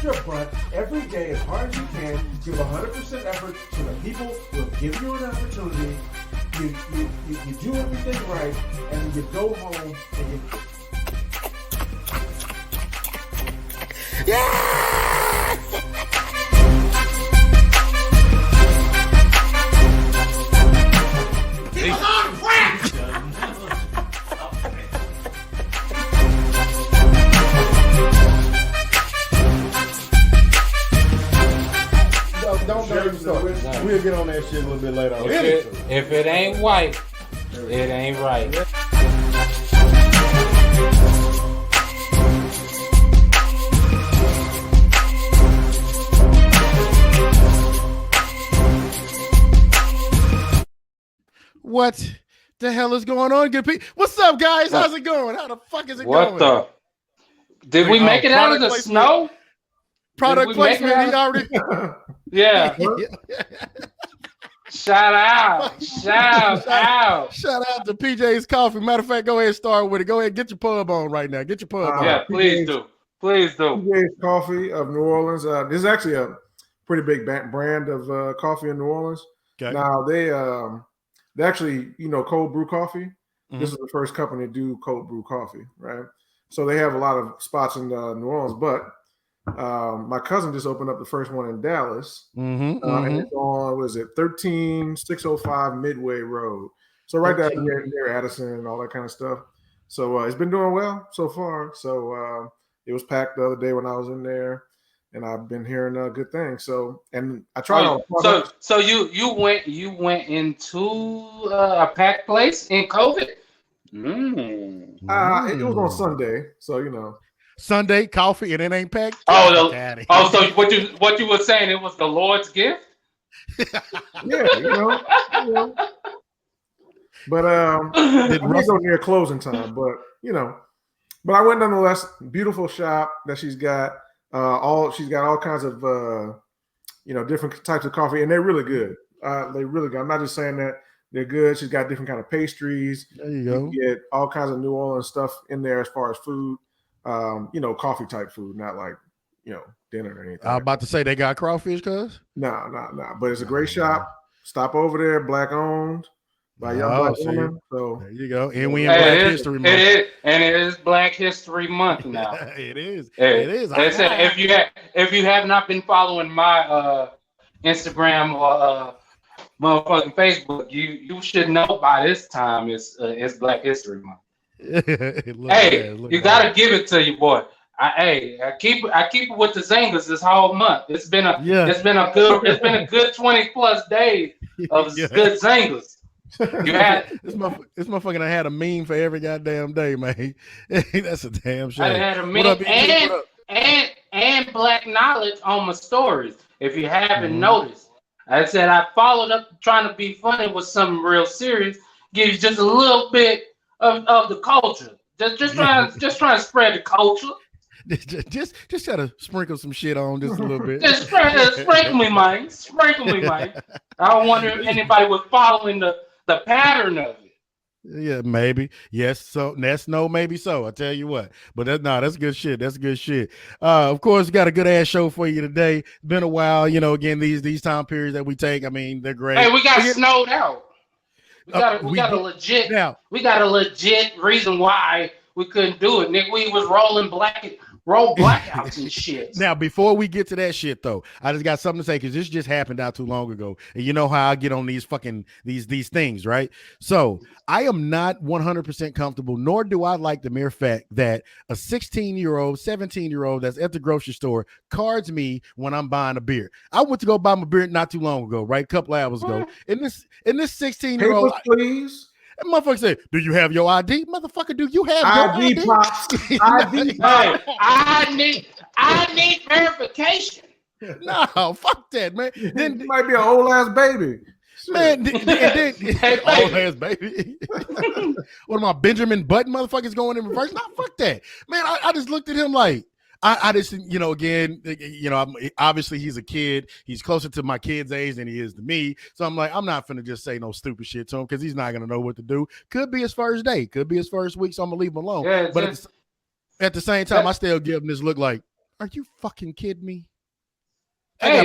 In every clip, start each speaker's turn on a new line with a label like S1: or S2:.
S1: your butt every day as hard as you can. Give 100% effort so that people will give you an opportunity. You do everything right, and you go home and you.
S2: Yeah!
S3: People on crack!
S2: Don't get started. We'll get on that shit a little bit later.
S4: If it ain't white, it ain't right.
S2: What the hell is going on, good people? What's up, guys? How's it going? How the fuck is it going?
S4: What the? Did we make it out of the snow?
S2: Product placement, he already.
S4: Yeah. Shout out
S2: to PJ's Coffee. Matter of fact, go ahead and start with it. Go ahead, get your pub on right now. Get your pub on.
S4: Yeah, please do.
S1: PJ's Coffee of New Orleans. This is actually a pretty big brand of coffee in New Orleans. Okay. Now they actually, cold brew coffee. Mm-hmm. This is the first company to do cold brew coffee, right? So they have a lot of spots in New Orleans, but my cousin just opened up the first one in Dallas, and it's on 13605 Midway Road. So right there near Addison and all that kind of stuff. So it's been doing well so far. So it was packed the other day when I was in there, and I've been hearing good things. So and I tried.
S4: So you went into a packed place in COVID.
S1: It was on Sunday, so
S2: Sunday coffee and it ain't packed.
S4: So what you were saying, it was the Lord's gift?
S1: Yeah, But I didn't go near closing time, but I went nonetheless. Beautiful shop that she's got. She's got all kinds of different types of coffee, and they're really good. They really good. I'm not just saying that. They're good. She's got different kind of pastries.
S2: There you go.
S1: You get all kinds of New Orleans stuff in there as far as food. Coffee type food, not like dinner or anything.
S2: I was about to say they got crawfish, cuz?
S1: No. But it's a great shop. Stop over there, black owned by young black women. So
S2: there you go. And we in Black History Month.
S4: It is Black History Month now.
S2: It is.
S4: It is. If you have not been following my Instagram or motherfucking Facebook, you should know by this time it's Black History Month. You gotta give it to you, boy. I keep it with the zingers this whole month. It's been a good 20 plus days of good zingers. You had
S2: this motherfucker I had a meme for every goddamn day, man. That's a damn shame.
S4: I had a meme and black knowledge on my stories. If you haven't noticed, I said I followed up trying to be funny with something real serious. Give you just a little bit of the culture. Just trying to spread the culture.
S2: Just try to sprinkle some shit on just a little bit.
S4: Just sprinkle me, Mike. I don't wonder if anybody was following the pattern of it.
S2: Yeah, maybe. Yes, so that's no, maybe so. I tell you what. But that's good shit. That's good shit. Of course, got a good ass show for you today. Been a while, again, these time periods that we take. I mean, they're great.
S4: Hey, we got snowed out. We got a legit reason why we couldn't do it. Nick, we was rolling blackouts and shit.
S2: Now, before we get to that shit, though, I just got something to say because this just happened not too long ago. And you know how I get on these fucking these things, right? So I am not 100% comfortable, nor do I like the mere fact that a 16-year-old, 17-year-old that's at the grocery store cards me when I'm buying a beer. I went to go buy my beer not too long ago, right? A couple hours ago. And this 16-year-old,
S1: please.
S2: That motherfucker said, "Do you have your ID, motherfucker? Do you have your ID?"
S1: Pops. ID.
S4: I need verification.
S2: No, fuck that, man.
S1: Then it might be an old ass baby.
S2: Man, old ass baby. What am I, Benjamin Button motherfuckers going in reverse? No, fuck that, man. I just looked at him like. I just, again, obviously he's a kid. He's closer to my kid's age than he is to me. So I'm like, I'm not finna just say no stupid shit to him because he's not going to know what to do. Could be his first day. Could be his first week. So I'm going to leave him alone. Yeah, but at the same time, I still give him this look like, Are you fucking kidding me?
S4: I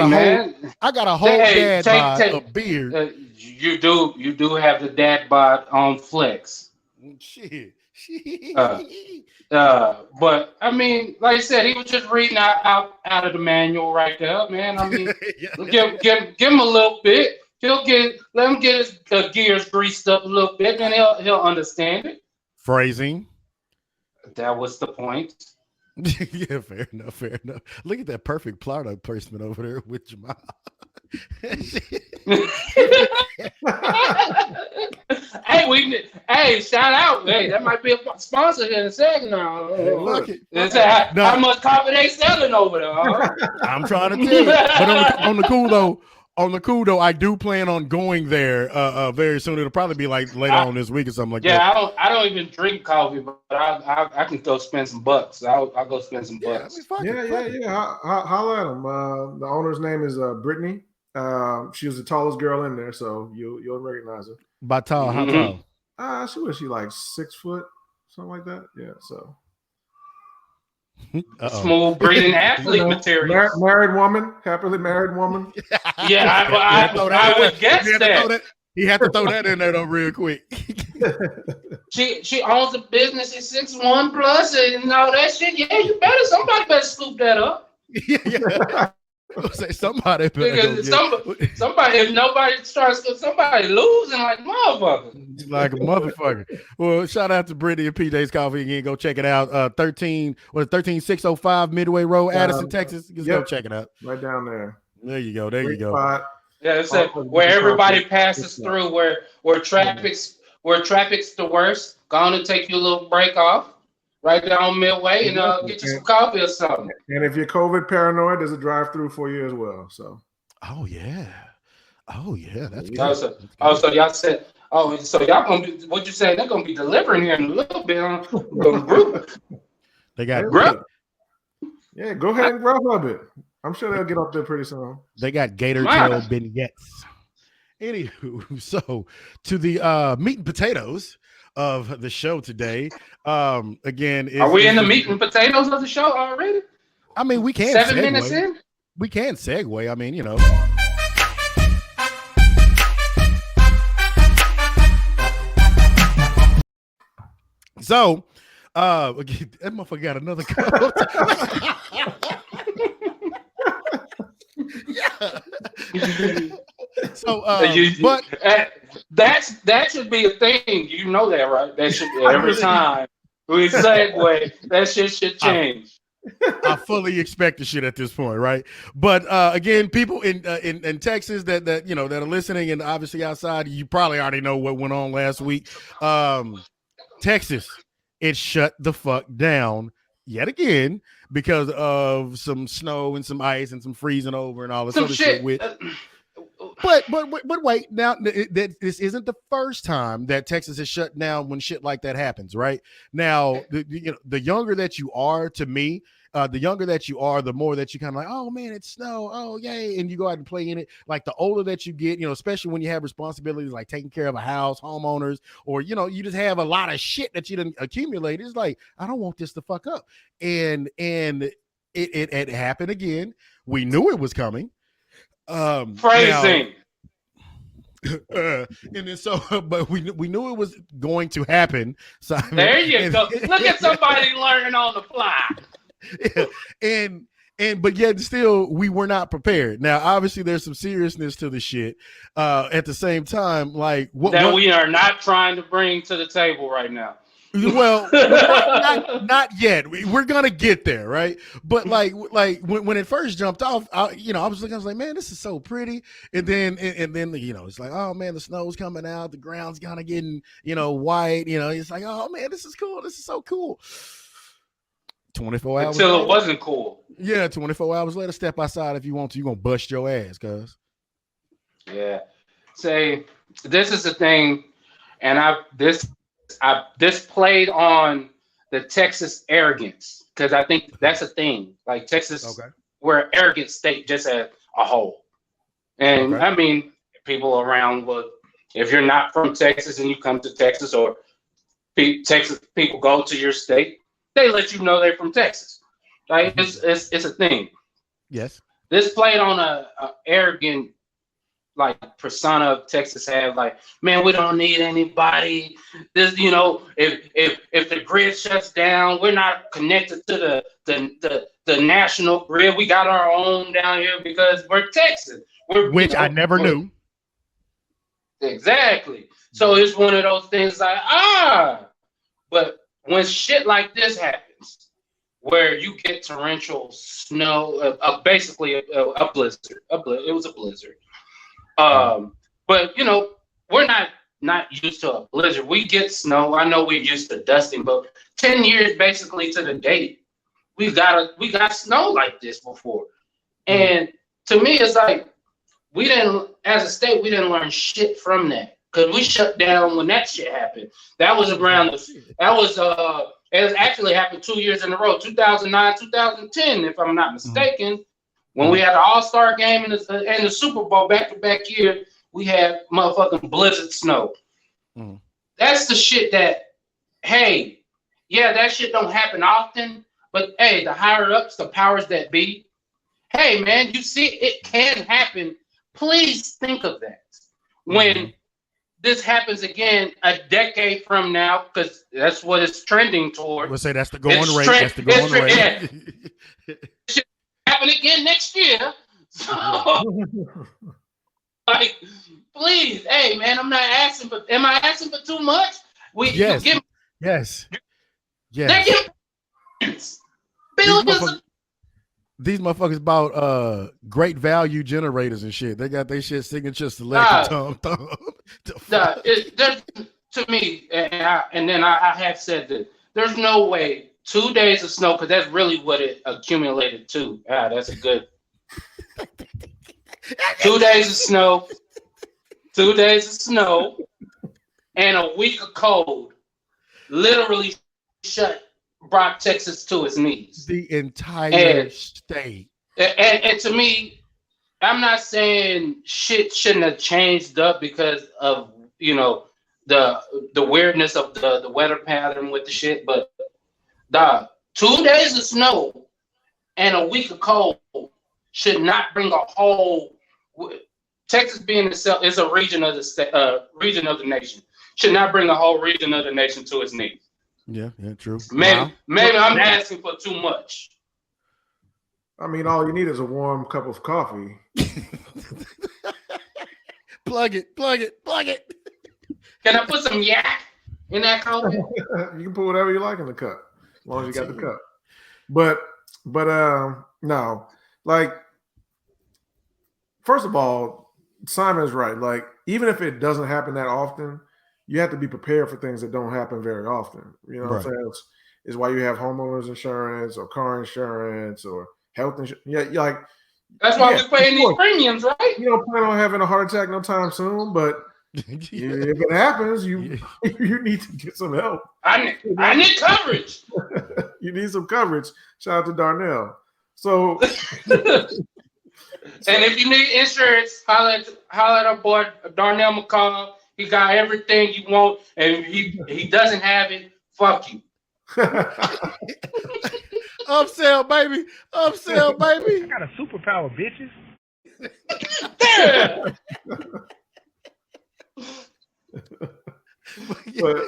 S2: got a whole dad bod of beard.
S4: You do have the dad bod on flex.
S2: Shit.
S4: But I mean, like I said, he was just reading out of the manual right there, man. I mean, give him a little bit. Let him get his gears greased up a little bit, and he'll understand it.
S2: Phrasing.
S4: That was the point.
S2: Yeah, fair enough. Look at that perfect product placement over there with Jamile.
S4: Hey, shout out. Hey, that might be a sponsor here in a second now. How much coffee they selling over there? Huh?
S2: I'm trying to tell you. But on the cool though, I do plan on going there very soon. It'll probably be like later on this week or something like that.
S4: Yeah, I don't even drink coffee, but I can go spend some bucks. I'll go spend some bucks.
S1: Yeah. Holla at him. The owner's name is Brittany. She was the tallest girl in there, so you'll recognize her.
S2: By tall, how tall?
S1: She like 6 foot, something like that. Yeah, so
S4: smooth breathing athlete material.
S1: Married woman, happily married woman.
S4: Yeah, I would guess that.
S2: He had to throw that in there though real quick.
S4: She owns a business at 6'1" plus and all that shit. Yeah, somebody better scoop that up.
S2: Yeah. Say somebody better
S4: somebody, if nobody starts, somebody losing like motherfucker.
S2: Like a motherfucker. Well, shout out to Brittany and PJ's Coffee again. Go check it out. 13605 Midway Road, Addison, Texas. Just go check it out.
S1: Right down there.
S2: There you go.
S1: Spot.
S4: Yeah, it's where everybody passes through, where traffic's the worst. Gonna take you a little break off. Right down Midway and get you some coffee or something.
S1: And if you're COVID paranoid, there's a drive-through for you as well. So.
S2: Oh yeah, that's good.
S4: So y'all said, so y'all gonna be? What you say? They're gonna be delivering here in a little bit on the group.
S2: They got
S4: Grub.
S1: Yeah, go ahead and grab it. I'm sure they'll get up there pretty soon.
S2: They got gator tail vignettes. Anywho, so to the meat and potatoes of the show today. Again,
S4: are we in the meat and potatoes of the show already?
S2: I mean, we can
S4: 7 minutes in.
S2: We can segue. I mean, you know. So, again, that motherfucker got another code. Yeah. So, but
S4: that should be a thing. You know that, right? That should be every time we segue. That shit should change.
S2: I fully expect the shit at this point, right? But again, people in Texas that are listening, and obviously outside, you probably already know what went on last week. Texas, it shut the fuck down yet again because of some snow and some ice and some freezing over and all this other shit. But wait, now this isn't the first time that Texas has shut down when shit like that happens, right? Now, the younger that you are, to me, the younger that you are, the more that you kind of like, oh man, it's snow, oh yay, and you go out and play in it. Like the older that you get, especially when you have responsibilities like taking care of a house, homeowners, or you just have a lot of shit that you didn't accumulate. It's like, I don't want this to fuck up, and it happened again. We knew it was coming.
S4: Phrasing.
S2: And then but we knew it was going to happen. Simon.
S4: There you go. Look at somebody learning on the fly.
S2: Yeah. But yet still we were not prepared. Now, obviously, there's some seriousness to the shit. At the same time, like what
S4: we are not trying to bring to the table right now.
S2: Well, not yet. We're gonna get there, right? But like when it first jumped off, I was like, man, this is so pretty. And then it's like, oh man, the snow's coming out, the ground's kind of getting white. It's like, oh man, this is cool. This is so cool. 24 hours
S4: until it wasn't cool.
S2: Yeah, 24 hours later, step outside if you want to. You're gonna bust your ass, cuz.
S4: Yeah. Say this is the thing, and this played on the Texas arrogance, because I think that's a thing. Like Texas, we're an arrogant state just as a whole. And I mean, people around, if you're not from Texas and you come to Texas, or Texas people go to your state, they let you know they're from Texas. Like it's a thing.
S2: Yes.
S4: This played on a arrogant like persona of Texas have, like, man, we don't need anybody. This, you know, if the grid shuts down, we're not connected to the national grid. We got our own down here because we're Texas.
S2: Which I never knew.
S4: Exactly. So it's one of those things like, but when shit like this happens, where you get torrential snow, basically a blizzard. It was a blizzard. But you know, we're not used to a blizzard. We get snow. I know we're used to dusting, but 10 years basically to the date, we got snow like this before. And to me, it's like as a state, we didn't learn shit from that. Because we shut down when that shit happened. That was it actually happened 2 years in a row, 2009, 2010, if I'm not mistaken. When we had the All-Star game and the Super Bowl back-to-back year, we had motherfucking blizzard snow. That's the shit that, hey, yeah, that shit don't happen often, but hey, the higher ups, the powers that be, hey, man, you see, it can happen. Please think of that. When this happens again a decade from now, because that's what it's trending toward.
S2: We'll say that's the going rate. That's the going rate.
S4: Yeah. It happen again next year. So, like, please, hey, man, I'm not asking, but am I asking for too much?
S2: Yes.
S4: They're giving billions.
S2: These motherfuckers bought great value generators and shit. They got their shit signature select thumb.
S4: To me, and then I have said that there's no way 2 days of snow, because that's really what it accumulated to. That's a good 2 days of snow, 2 days of snow, and a week of cold literally brought Texas to its knees.
S2: The entire state.
S4: And to me, I'm not saying shit shouldn't have changed up because of, you know, the weirdness of the weather pattern with the shit, but 2 days of snow and a week of cold should not bring a whole. Texas being itself is a region of the nation, should not bring a whole region of the nation to its knees.
S2: Yeah, true.
S4: Maybe I'm asking for too much.
S1: I mean, all you need is a warm cup of coffee.
S2: Plug it.
S4: Can I put some yak in that coffee?
S1: You can put whatever you like in the cup, as long as you got the cup. But no, like, first of all, Simon's right. Like, even if it doesn't happen that often, you have to be prepared for things that don't happen very often. You know what I'm saying? It's why you have homeowners insurance or car insurance or health insurance. Yeah, like,
S4: that's why we're paying these premiums, right?
S1: You don't plan on having a heart attack no time soon, but if it happens, you need to get some help.
S4: I need coverage.
S1: You need some coverage. Shout out to Darnell. So,
S4: and if you need insurance, holler at our boy Darnell McCall. He got everything you want, and he doesn't have it. Fuck you.
S2: Upsell, baby.
S3: I got a superpower, bitches.
S1: But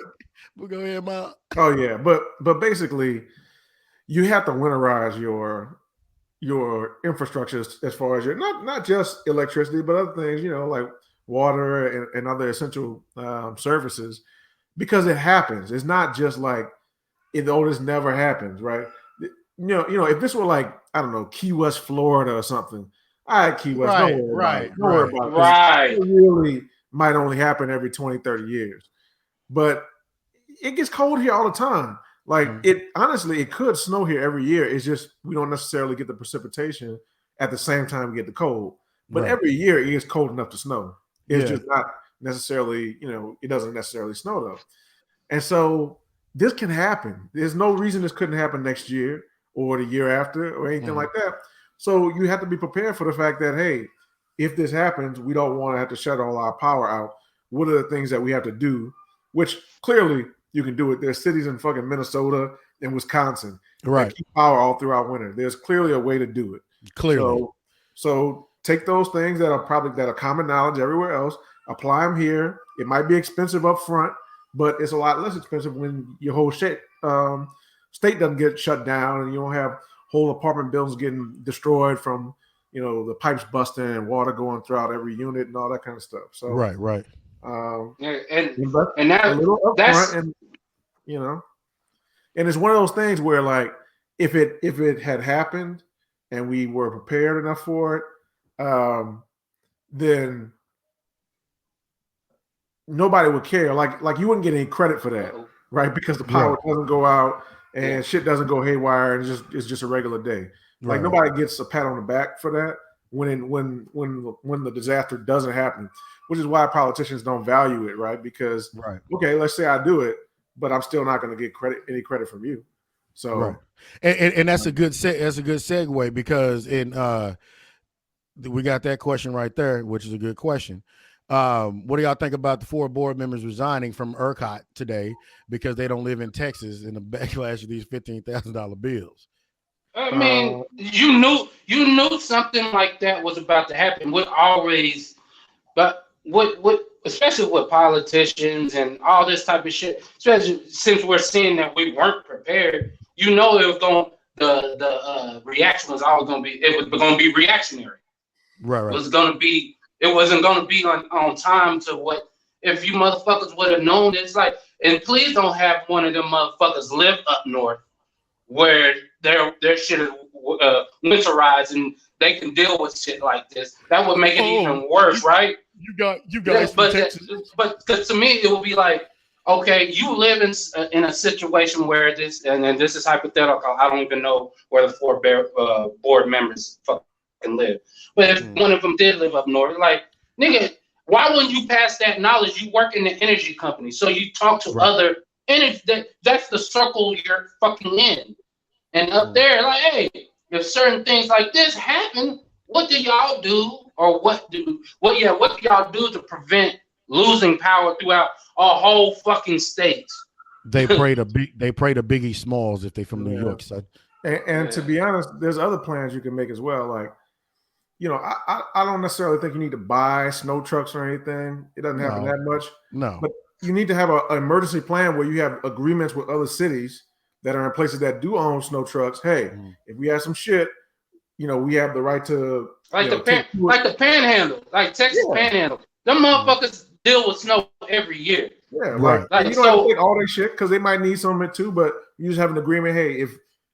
S2: we'll go ahead, Mom.
S1: Oh yeah, but basically, you have to winterize your infrastructure as far as your not just electricity, but other things. You know, like water and other essential services, because it happens. It's not just like this never happens, right? You know, if this were like, I don't know, Key West, Florida or something. All right, Key West, don't worry about it.
S4: Right.
S1: It really might only happen every 20, 30 years. But it gets cold here all the time. Like, honestly, it could snow here every year. It's just we don't necessarily get the precipitation at the same time we get the cold. But every year it is cold enough to snow. It's just not necessarily, you know, it doesn't necessarily snow though. And so this can happen. There's no reason this couldn't happen next year or the year after or anything like that. So you have to be prepared for the fact that, hey, if this happens, we don't want to have to shut all our power out. What are the things that we have to do? Which clearly you can do it. There's cities in fucking Minnesota in Wisconsin.
S2: Right.
S1: Keep power all throughout winter. There's clearly a way to do it.
S2: Clearly.
S1: So take those things that are common knowledge everywhere else, apply them here. It might be expensive up front, but it's a lot less expensive when your whole state doesn't get shut down and you don't have whole apartment buildings getting destroyed from, the pipes busting and water going throughout every unit and all that kind of stuff. So
S2: right.
S1: And that a little upfront, and and it's one of those things where, like, if it had happened and we were prepared enough for it, then nobody would care. Like you wouldn't get any credit for that, right? Because the power doesn't go out and shit doesn't go haywire, and it's just a regular day. Like nobody gets a pat on the back for that when the disaster doesn't happen, which is why politicians don't value it, right? Because okay, let's say I do it, but I'm still not going to get any credit from you. So
S2: and that's a good segue, because we got that question right there, which is a good question. What do y'all think about the 4 board members resigning from ERCOT today because they don't live in Texas in the backlash of these $15,000 bills?
S4: I mean, you knew something like that was about to happen. Especially with politicians and all this type of shit, especially since we're seeing that we weren't prepared, it was going, the reaction was all going to be, it was going to be reactionary.
S2: Right.
S4: It wasn't going to be on time to what, if you motherfuckers would have known. It's like, and please don't have one of them motherfuckers live up north where their shit is winterized and they can deal with shit like this. That would make it even worse, right?
S2: You guys,
S4: but because to me it would be like, okay, you live in a situation where this, and this is hypothetical. I don't even know where the 4 board members fucking live. But if one of them did live up north, like, nigga, why wouldn't you pass that knowledge? You work in the energy company, so you talk to other energy. That's the circle you're fucking in. And up there, like, hey, if certain things like this happen, what do y'all do? Or what do y'all do to prevent losing power throughout a whole fucking state?
S2: They pray to Biggie Smalls if they from New York. So.
S1: And to be honest, there's other plans you can make as well. Like, I don't necessarily think you need to buy snow trucks or anything. It doesn't happen that much.
S2: No.
S1: But you need to have an emergency plan where you have agreements with other cities that are in places that do own snow trucks. Hey, if we have some shit, we have the right to
S4: the panhandle, like Texas panhandle. Them motherfuckers deal with snow every year.
S1: Yeah, right. Like you don't have to take all that shit because they might need some of it too. But you just have an agreement. Hey,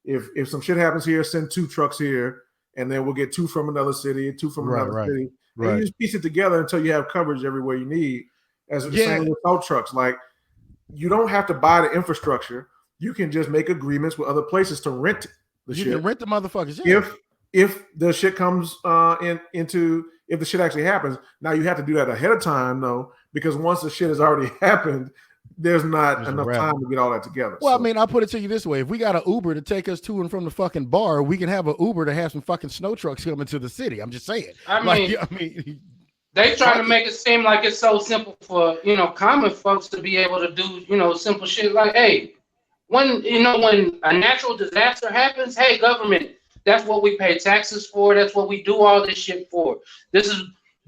S1: if some shit happens here, send 2 trucks here, and then we'll get 2 from another city, 2 from another city. And you just piece it together until you have coverage everywhere you need. As the same with tow trucks, like you don't have to buy the infrastructure. You can just make agreements with other places to rent the shit. You can
S2: rent the motherfuckers. Yeah.
S1: If the shit comes if the shit actually happens. Now you have to do that ahead of time though, because once the shit has already happened, there's not enough time to get all that together.
S2: Well, I mean, I'll put it to you this way. If we got an Uber to take us to and from the fucking bar, we can have an Uber to have some fucking snow trucks coming to the city. I'm just saying.
S4: I mean they try to make it seem like it's so simple for, common folks to be able to do, simple shit like, hey, when a natural disaster happens, hey, government, that's what we pay taxes for. That's what we do all this shit for.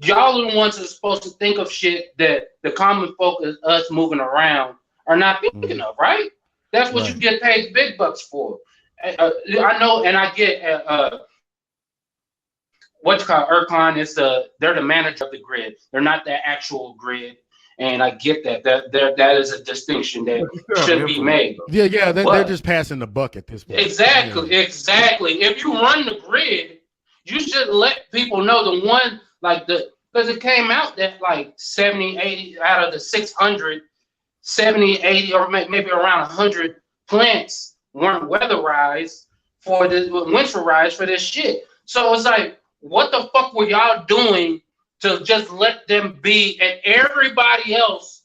S4: Y'all are the ones that are supposed to think of shit that the common folk, us moving around, are not thinking of, right? That's what you get paid big bucks for. I know, and I get what's called ERCON is they're the manager of the grid. They're not the actual grid. And I get that that is a distinction that should be made.
S2: Yeah, they're just passing the buck at this point.
S4: Exactly. If you run the grid, you should let people know the one, like because it came out that like 70, 80 out of the 600, 70, 80, or maybe around 100 plants weren't winterized for this shit. So it's like, what the fuck were y'all doing to just let them be, and everybody else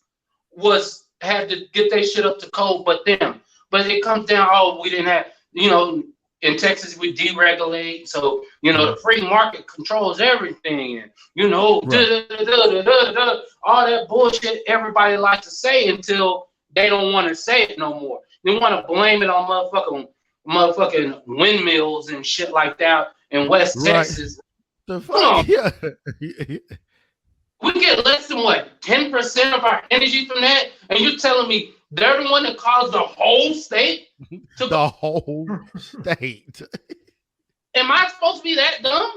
S4: had to get their shit up to code but them. But it comes down, we didn't have, in Texas we deregulate, so the free market controls everything, and all that bullshit everybody likes to say until they don't want to say it no more. They want to blame it on motherfucking windmills and shit like that in West Texas.
S2: The fuck? Yeah.
S4: We get less than 10% of our energy from that, and you're telling me they're the one that caused the whole state to
S2: the whole state.
S4: Am I supposed to be that dumb?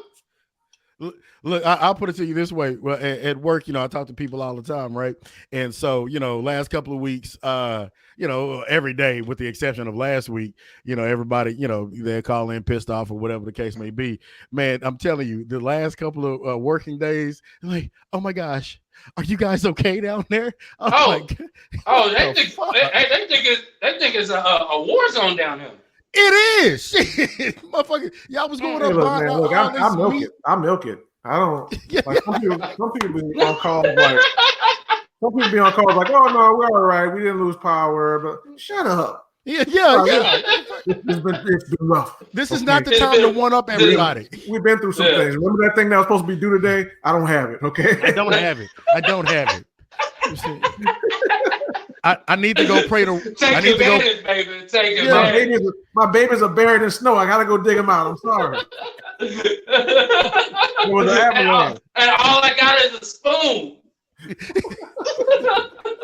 S2: Look, I'll put it to you this way. Well, at work, I talk to people all the time, right? And so, last couple of weeks, every day, with the exception of last week, everybody, they call in pissed off or whatever the case may be. Man, I'm telling you, the last couple of working days, like, oh my gosh, are you guys okay down there?
S4: They think it's a war zone down here.
S2: It is. Shit. Motherfucker, y'all was going up.
S1: Look, I milk it. I don't like some people be on calls like some people be on calls like, oh no, we're all right. We didn't lose power, but shut up.
S2: Yeah.
S1: It's been rough.
S2: This is not the time to one up everybody.
S1: We've been through some things. Remember that thing that was supposed to be due today? I don't have it. Okay.
S2: I don't have it. I need to go pray to.
S4: Take advantage, baby. Take advantage.
S1: My babies are buried in snow. I gotta go dig them out. I'm sorry. It was an avalanche.
S4: And all I got is a spoon.
S1: It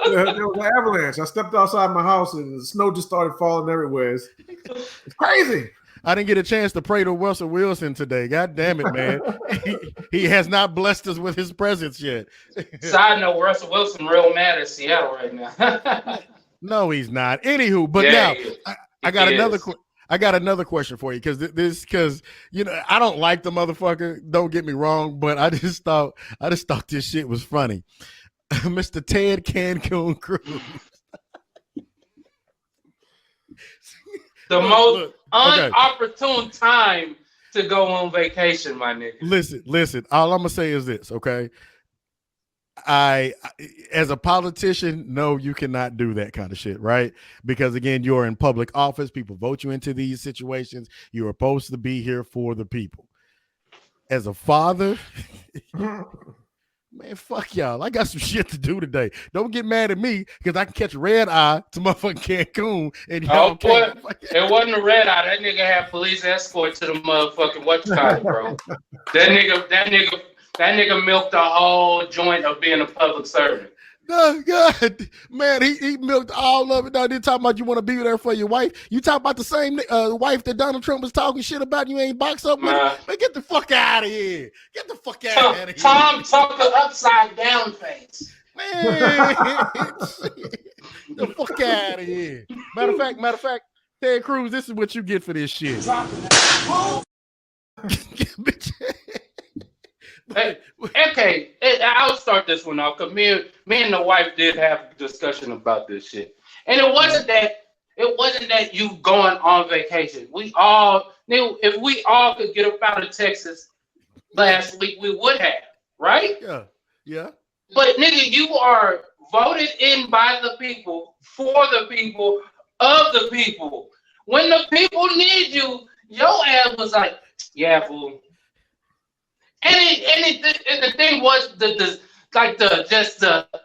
S1: was an avalanche. I stepped outside my house and the snow just started falling everywhere. It's crazy.
S2: I didn't get a chance to pray to Russell Wilson today. God damn it, man. He has not blessed us with his presence yet.
S4: Side note, Russell Wilson real mad at Seattle right now.
S2: No, he's not. Anywho, but now I got another question for you because I don't like the motherfucker. Don't get me wrong, but I just thought this shit was funny. Mr. Ted Cancun Cruz.
S4: The most unopportune time to go on vacation, my nigga.
S2: Listen. All I'm gonna say is this, okay? I, as a politician, no, you cannot do that kind of shit, right? Because again, you're in public office. People vote you into these situations. You are supposed to be here for the people. As a father, man, fuck y'all. I got some shit to do today. Don't get mad at me because I can catch red eye to motherfucking Cancun and y'all can't.
S4: It wasn't a red eye. That nigga had police escort to the motherfucking bro. That nigga milked the whole joint of being a public servant.
S2: No, God, man, he milked all of it. Now, they're talking about you want to be there for your wife. You talk about the same wife that Donald Trump was talking shit about. You ain't boxed up with her. Man, get the fuck out of here. Get the fuck out of here.
S4: Tom Tucker upside down face.
S2: Man, the fuck out of here. Matter of fact, Ted Cruz, this is what you get for this shit.
S4: Hey, okay, I'll start this one off because me and the wife did have a discussion about this shit, and it wasn't that you going on vacation. We all knew if we all could get up out of Texas last week, we would have, right?
S2: Yeah.
S4: But nigga, you are voted in by the people, for the people, of the people. When the people need you, your ass was like, yeah, fool. And the thing was the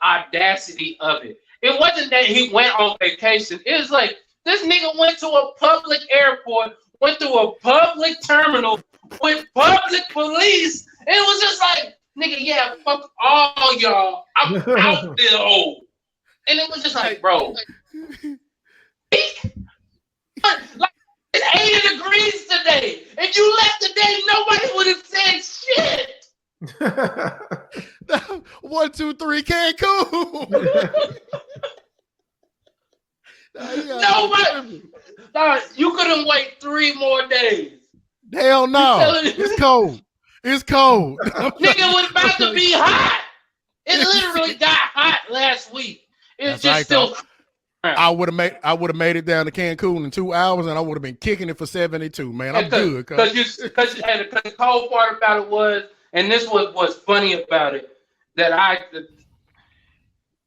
S4: audacity of it. It wasn't that he went on vacation. It was like this nigga went to a public airport, went through a public terminal with public police. It was just like, nigga, yeah, fuck all y'all. I'm out this hole. And it was just like, bro. Like, it's 80 degrees today. If you left today, nobody would have said shit.
S2: 1, 2, 3, Cancun.
S4: Nobody. You couldn't wait 3 more days.
S2: Hell no. It's cold. It's cold.
S4: Nigga was about to be hot. It literally got hot last week. It's just still.
S2: I would have made it down to Cancun in 2 hours, and I would have been kicking it for 72. Man, I'm good.
S4: Because the cold part about it was, and this was what's funny about it, that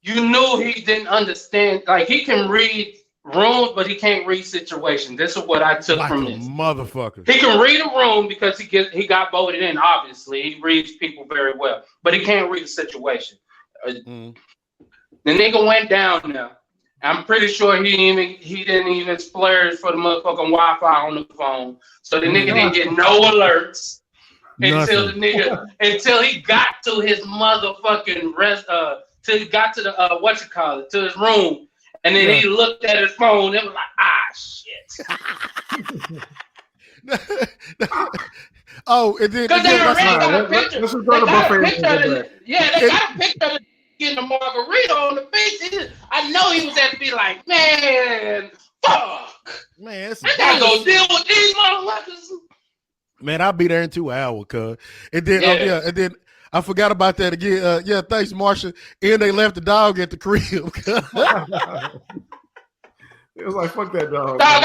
S4: you knew he didn't understand. Like he can read rooms, but he can't read situations. This is what I took from this.
S2: Motherfucker.
S4: He can read a room because he got voted in. Obviously, he reads people very well, but he can't read a situation. The nigga went down there. I'm pretty sure he didn't even splurge for the motherfucking Wi-Fi on the phone. So the nigga didn't get no alerts until he got to his motherfucking till he got to the to his room. And then he looked at his phone and was like, shit.
S2: Oh, and then
S4: because they already got a picture. They got a picture of getting a margarita on the beach. I know he was at to be like, man, fuck.
S2: Man,
S4: I gotta go deal with these motherfuckers.
S2: Man, I'll be there in 2 hours, cuz. And then, and then I forgot about that again. Thanks, Marsha. And they left the dog at the crib.
S1: It was like, fuck that dog.
S4: Dog,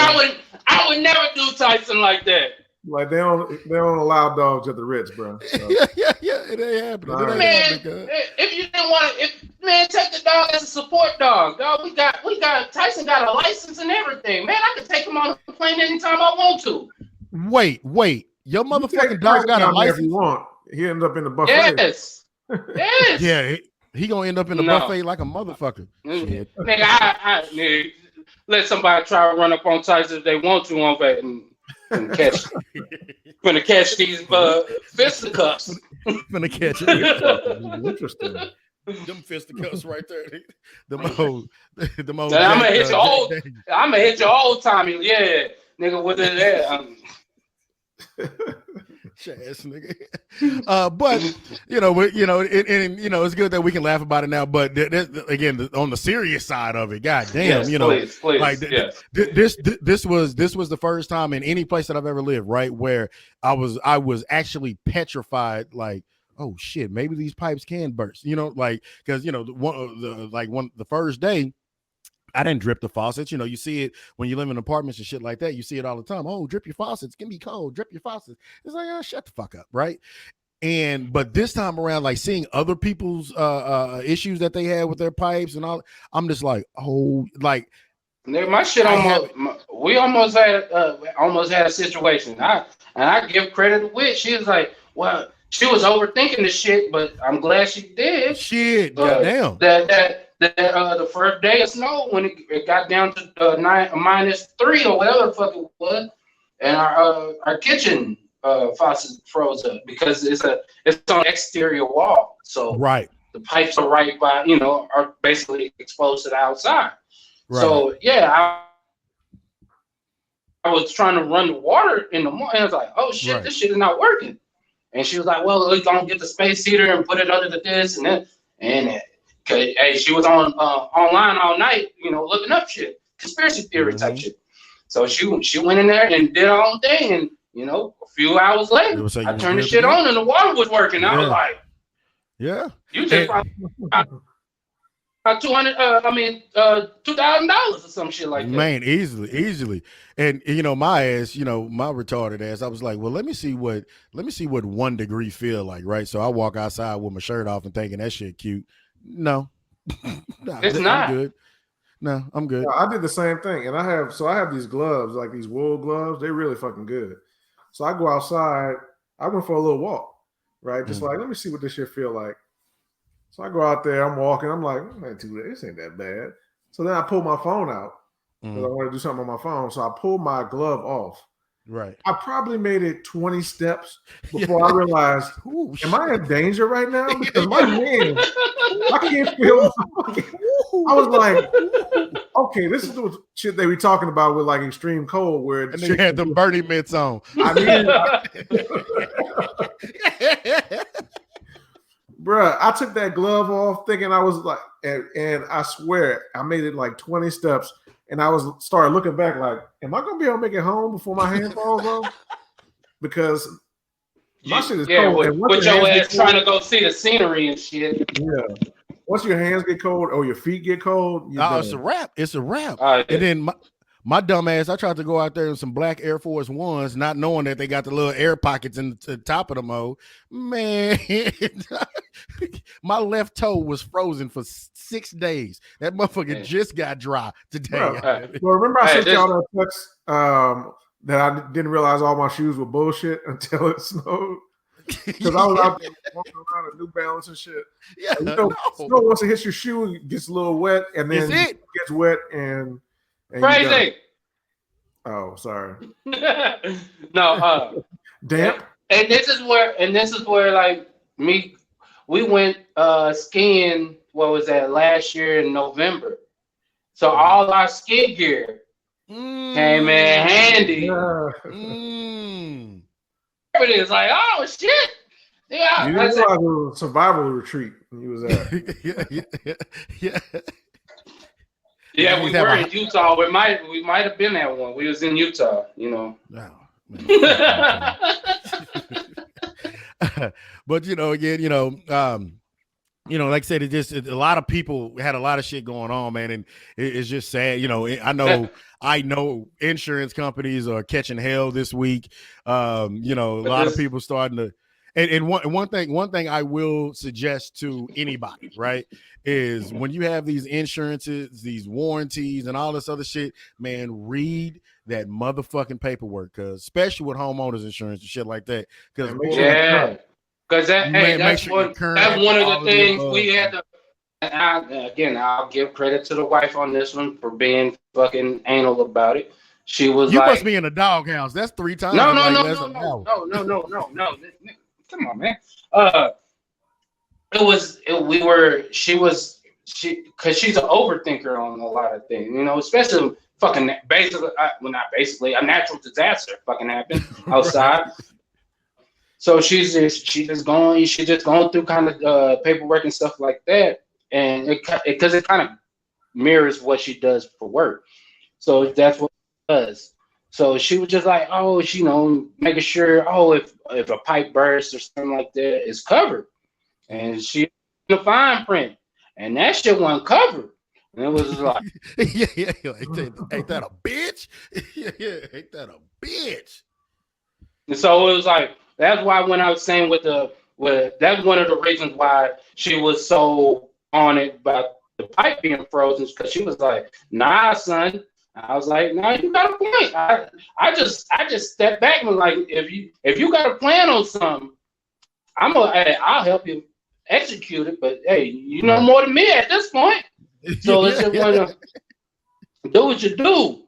S4: I would never do Tyson like that.
S1: Like they don't allow dogs at the Ritz, bro. So.
S2: Yeah, it ain't happening.
S4: Man, if you didn't want to, take the dog as a support dog. Dog, we got Tyson got a license and everything. Man, I can take him on the plane anytime I want to.
S2: Wait, your motherfucking dog got a license.
S1: If you want, he ends up in the buffet.
S4: Yes.
S2: Yeah, he gonna end up in the buffet like a motherfucker.
S4: Shit. Nigga, I let somebody try to run up on Tyson if they want to on that and catch. Gonna catch these fisticuffs.
S2: Gonna catch it.
S1: Interesting.
S2: Them fisticuffs right there. The most.
S4: I'm gonna hit your old. I'm gonna hit your old Tommy. Yeah, nigga, with it there.
S2: Ass nigga. But it's good that we can laugh about it now. But again, on the serious side of it, god damn,
S4: please,
S2: like this was the first time in any place that I've ever lived, right, where I was actually petrified, like, oh shit, maybe these pipes can burst, like, because the first day. I didn't drip the faucets. You see it when you live in apartments and shit like that. You see it all the time. Oh, drip your faucets. It's gonna be cold. Drip your faucets. It's like, oh, shut the fuck up, right? But this time around, like seeing other people's issues that they had with their pipes and all, I'm just like, oh, like
S4: my shit we almost had a situation. I give credit to Witch. She was like, well, she was overthinking the shit, but I'm glad she did.
S2: Shit, goddamn.
S4: The first day of snow, when it got down to -3 or whatever the fuck it was, and our kitchen faucet froze up because it's on an exterior wall, so
S2: right,
S4: the pipes are right by are basically exposed to the outside. Right. So I was trying to run the water in the morning. I was like, oh shit, This shit is not working. And she was like, well, we're gonna get the space heater and put it under the this and that. And she was on online all night, looking up shit, conspiracy theory type shit. So she went in there and did her own thing, and a few hours later, I turned the shit on and the water was working. I was like,
S2: yeah,
S4: you just $2,000 or some shit like that.
S2: Man, easily. And my ass, my retarded ass, I was like, well, let me see what 1 degree feel like, right? So I walk outside with my shirt off and thinking that shit cute. No,
S4: it's not.
S2: I'm good. No, I'm good.
S1: I did the same thing, and I have these gloves, like these wool gloves. They're really fucking good. So I go outside. I went for a little walk, right? Just like, let me see what this shit feel like. So I go out there. I'm walking. I'm like, this ain't that bad. So then I pull my phone out because I want to do something on my phone. So I pull my glove off.
S2: Right.
S1: I probably made it 20 steps before I realized, am I in danger right now? Because my hand, I can't feel. I was like, okay, this is the shit they be talking about with like extreme cold, where
S2: and they had the Bernie mitts on.
S1: I mean, bruh, I took that glove off thinking I was like, and I swear I made it like 20 steps. And I started looking back like, am I gonna be able to make it home before my hand falls off? Because my shit is cold.
S4: With your ass trying to go see the scenery and shit.
S1: Yeah. Once your hands get cold or your feet get cold,
S2: it's a wrap. It's a wrap. And then my dumb ass, I tried to go out there in some black Air Force Ones, not knowing that they got the little air pockets in the top of the mode. Man, my left toe was frozen for 6 days. That motherfucker just got dry today.
S1: Well, remember I sent y'all that text that I didn't realize all my shoes were bullshit until it snowed? Because I was out there walking around in New Balance and shit.
S2: Yeah,
S1: and snow once it hits your shoe, it gets a little wet, and then it gets wet and
S4: crazy.
S1: Oh, sorry.
S4: No,
S1: damp.
S4: And this is where like we went skiing. What was that, last year in November? So all our ski gear came in handy. Everything's like, oh shit. Yeah,
S1: you didn't realize it was a survival retreat when you was there.
S4: Yeah, we were in Utah. We might have been at one. We was in Utah, you know.
S2: No, but again, like I said, a lot of people had a lot of shit going on, man, and it's just sad. I know insurance companies are catching hell this week. A lot of people starting to. And one thing I will suggest to anybody, right, is when you have these insurances, these warranties, and all this other shit, man, read that motherfucking paperwork, because especially with homeowners insurance and shit like that. Because
S4: that's one of the things we had to. And I'll give credit to the wife on this one for being fucking anal about it. She was
S2: you must be in a doghouse. That's 3 times.
S4: No. Come on, man. Because she's an overthinker on a lot of things, especially fucking basically, not basically, a natural disaster fucking happened outside. So she's just going through kind of paperwork and stuff like that, and because it kind of mirrors what she does for work. So that's what it does. So she was just like, making sure, if a pipe bursts or something like that, is covered. And she in the fine print, and that shit wasn't covered. And it was like,
S2: ain't that a bitch? Ain't that a bitch?
S4: And so it was like, that's why when I was saying that's one of the reasons why she was so on it about the pipe being frozen, because she was like, nah, son. I was like, no, you got a point. I just stepped back and was like, if you got a plan on something, I'll help you execute it. But hey, you know more than me at this point. So let's just want to do what you do.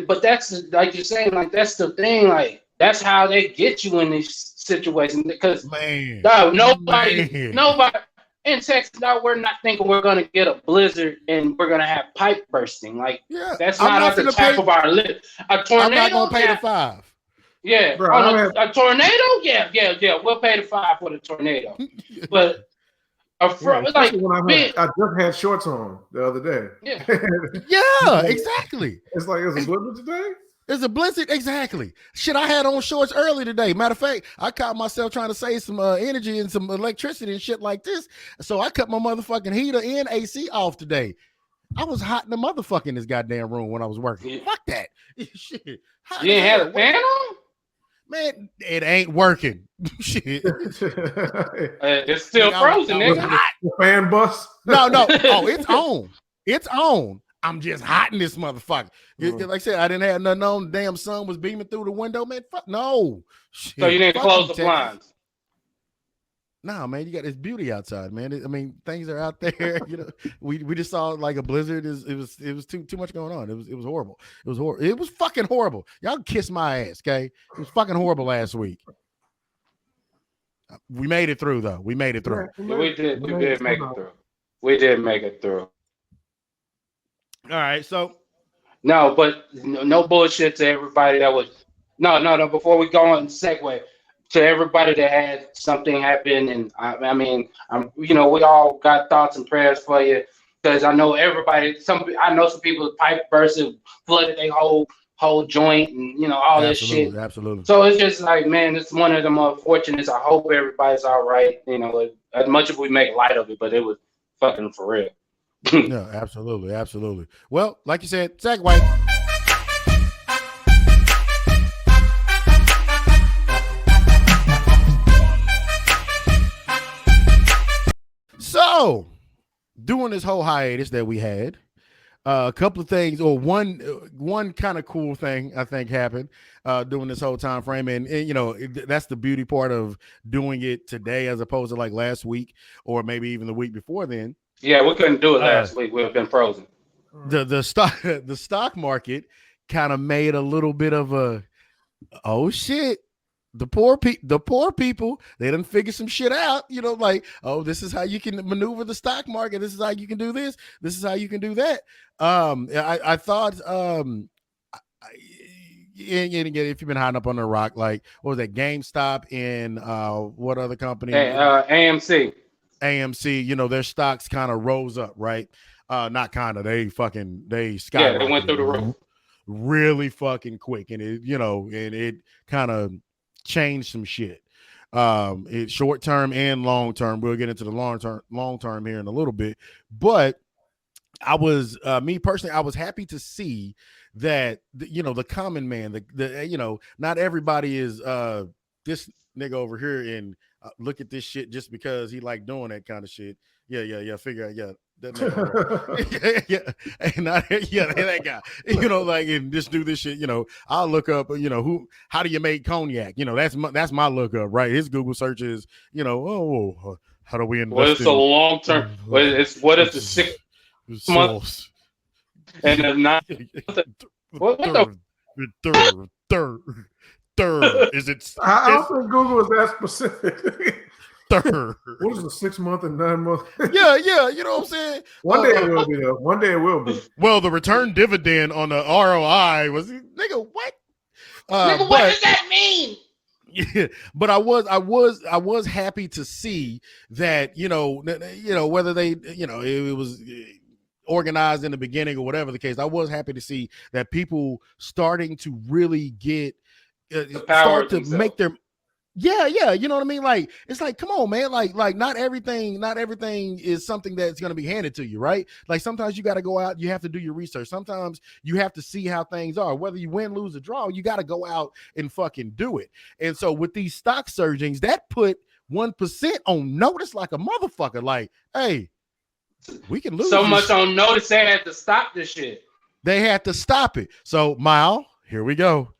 S4: But that's like you're saying, like that's the thing, like that's how they get you in these situations, because nobody in Texas, now we're not thinking we're going to get a blizzard and we're going to have pipe bursting. Like, that's not at the top of our list. A tornado,
S2: I'm not going to pay the $5.
S4: Yeah. Bro, a tornado? Yeah. We'll pay the $5 for the tornado. But I
S1: just had shorts on the other day.
S2: Yeah, exactly.
S1: It's like, it's a blizzard today?
S2: It's a blizzard, exactly. Shit, I had on shorts early today. Matter of fact, I caught myself trying to save some energy and some electricity and shit like this. So I cut my motherfucking heater and AC off today. I was hot in the motherfucking this goddamn room when I was working. Yeah. Fuck that. Shit.
S4: You didn't have a fan on?
S2: Man, it ain't working. Shit.
S4: It's still frozen, nigga.
S1: The fan bust?
S2: No. Oh, it's on. It's on. I'm just hot in this motherfucker. Like I said, I didn't have nothing on. The damn sun was beaming through the window, man. Fuck no. Shit.
S4: So you didn't close the blinds?
S2: No, man. You got this beauty outside, man. Things are out there. We just saw like a blizzard. It was too much going on. It was horrible. It was horrible. It was fucking horrible. Y'all kiss my ass, okay? It was fucking horrible last week. We made it through though. We made it through.
S4: Yeah, we did make it through. We did make it through.
S2: All right, so
S4: no, but no bullshit to everybody that was no. Before we go on segue, to everybody that had something happen, and we all got thoughts and prayers for you, because I know everybody. I know some people pipe bursted, flooded their whole joint, and all this shit.
S2: Absolutely.
S4: So it's just like, man, it's one of the more fortunates. I hope everybody's all right. As much as we make light of it, but it was fucking for real.
S2: No, absolutely. Well, like you said, segue. So, during this whole hiatus that we had, A couple of things, or one kind of cool thing I think happened during this whole time frame, and you know that's the beauty part of doing it today as opposed to like last week or maybe even the week before then.
S4: Yeah, we couldn't do it last week. We'd have been frozen.
S2: The stock market kind of made a little bit of a oh shit. The poor people, they done figure some shit out, you know, like, oh, this is how you can maneuver the stock market. This is how you can do this. This is how you can do that. I thought, again, if you've been hiding up on the rock, like, what was that, GameStop and what other company?
S4: AMC.
S2: AMC, you know, their stocks kind of rose up, right? Not kind of, they skyrocketed.
S4: Yeah, they went through the roof.
S2: Really fucking quick. And it kind of change some shit. It's short term and long term. We'll get into the long term here in a little bit. But I was me personally, I was happy to see that the common man, the not everybody is this nigga over here and look at this shit just because he like doing that kind of shit. Yeah. Figure out, that that guy, like, and just do this shit. I'll look up, how do you make cognac? That's my lookup, right? His Google search is, how do we invest?
S4: Well, it's a long term. What is the 6 months? And the 9. What the
S2: third? Is it?
S1: I don't think Google is that specific.
S2: Third.
S1: What is a 6 month and 9 month?
S2: Yeah, you know what I'm saying?
S1: One day it will be though. One day it will be.
S2: Well, the return dividend on the ROI was nigga what?
S4: Nigga, what does that mean?
S2: Yeah, but I was happy to see that whether they it was organized in the beginning or whatever the case. I was happy to see that people starting to really get start to make their. Yeah, you know what I mean? Like, it's like, come on, man. Like not everything is something that's going to be handed to you, right? Like, sometimes you got to go out, you have to do your research. Sometimes you have to see how things are. Whether you win, lose, or draw, you got to go out and fucking do it. And so with these stock surgings, that put 1% on notice like a motherfucker. Like, hey, we can lose
S4: so much on notice they had to stop this shit.
S2: They had to stop it. So, Mile, here we go.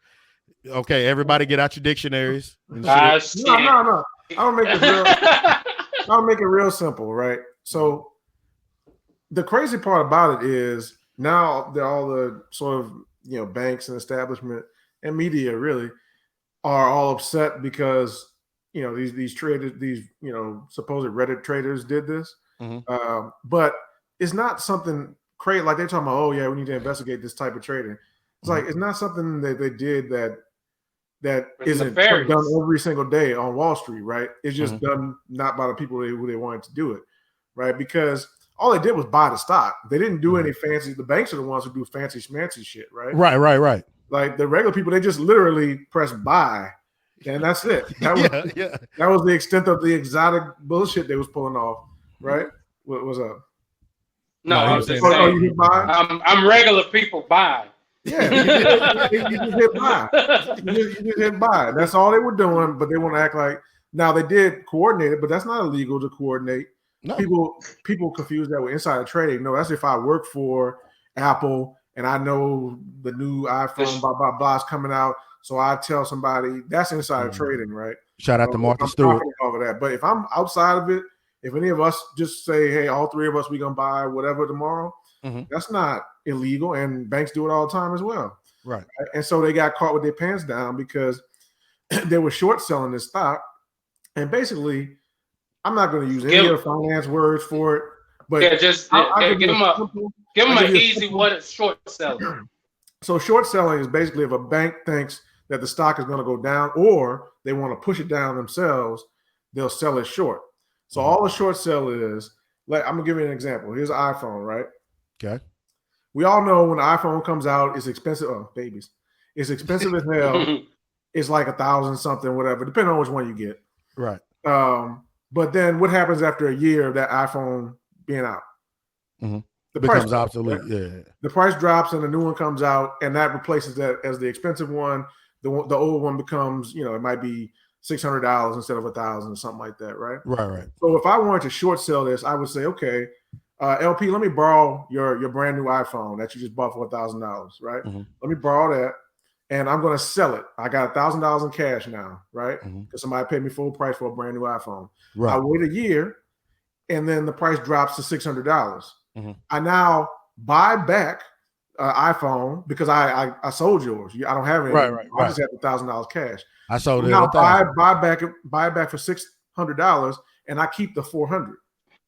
S2: Okay, everybody get out your dictionaries.
S1: No. I'll make it real simple, right? So the crazy part about it is now that all the sort of banks and establishment and media really are all upset because these traders, these supposed Reddit traders did this.
S2: Mm-hmm.
S1: But it's not something crazy like they're talking about, oh yeah, we need to investigate this type of trading. It's like it's not something that they did that isn't done every single day on Wall Street, right? It's just done not by the people who they wanted to do it, right? Because all they did was buy the stock. They didn't do any fancy. The banks are the ones who do fancy schmancy shit, right?
S2: Right.
S1: Like the regular people, they just literally press buy, and that's it. That was the extent of the exotic bullshit they was pulling off, right? What was up?
S4: No, I'm just saying.
S1: You buy?
S4: I'm regular people buy.
S1: Yeah, you just hit buy. You just hit buy. That's all they were doing, but they want to act like now they did coordinate it, but that's not illegal to coordinate. No. People confuse that with insider trading. No, that's if I work for Apple and I know the new iPhone blah blah blah is coming out, so I tell somebody that's insider trading, right?
S2: Shout out to Martha Stewart.
S1: Over that, but if I'm outside of it, if any of us just say, hey, all three of us we gonna buy whatever tomorrow. That's not illegal, and banks do it all the time as well.
S2: Right.
S1: And so they got caught with their pants down because they were short selling this stock. And basically, I'm not going to use any of the finance words for it, but
S4: just give them an easy what is short selling.
S1: So short selling is basically if a bank thinks that the stock is going to go down or they want to push it down themselves, they'll sell it short. So all the short sell is, like, I'm gonna give you an example. Here's an iPhone, right?
S2: Okay.
S1: We all know when the iPhone comes out, it's expensive. Oh, babies. It's expensive as hell. It's like $1,000 something, whatever, depending on which one you get.
S2: Right.
S1: But then what happens after a year of that iPhone being out?
S2: The becomes obsolete. Right? Yeah.
S1: The price drops and the new one comes out, and that replaces that as the expensive one. The old one becomes, it might be $600 instead of $1,000 or something like that, right?
S2: Right.
S1: So if I wanted to short sell this, I would say, okay, LP, let me borrow your brand new iPhone that you just bought for $1,000, right?
S2: Mm-hmm.
S1: Let me borrow that, and I'm going to sell it. I got $1,000 in cash now, right? Because somebody paid me full price for a brand new iPhone. Right. I wait a year, and then the price drops to $600. I now buy back iPhone because I sold yours. I don't have it anymore. I just have $1,000 cash. I sold it. Now buy back for $600, and I keep the $400.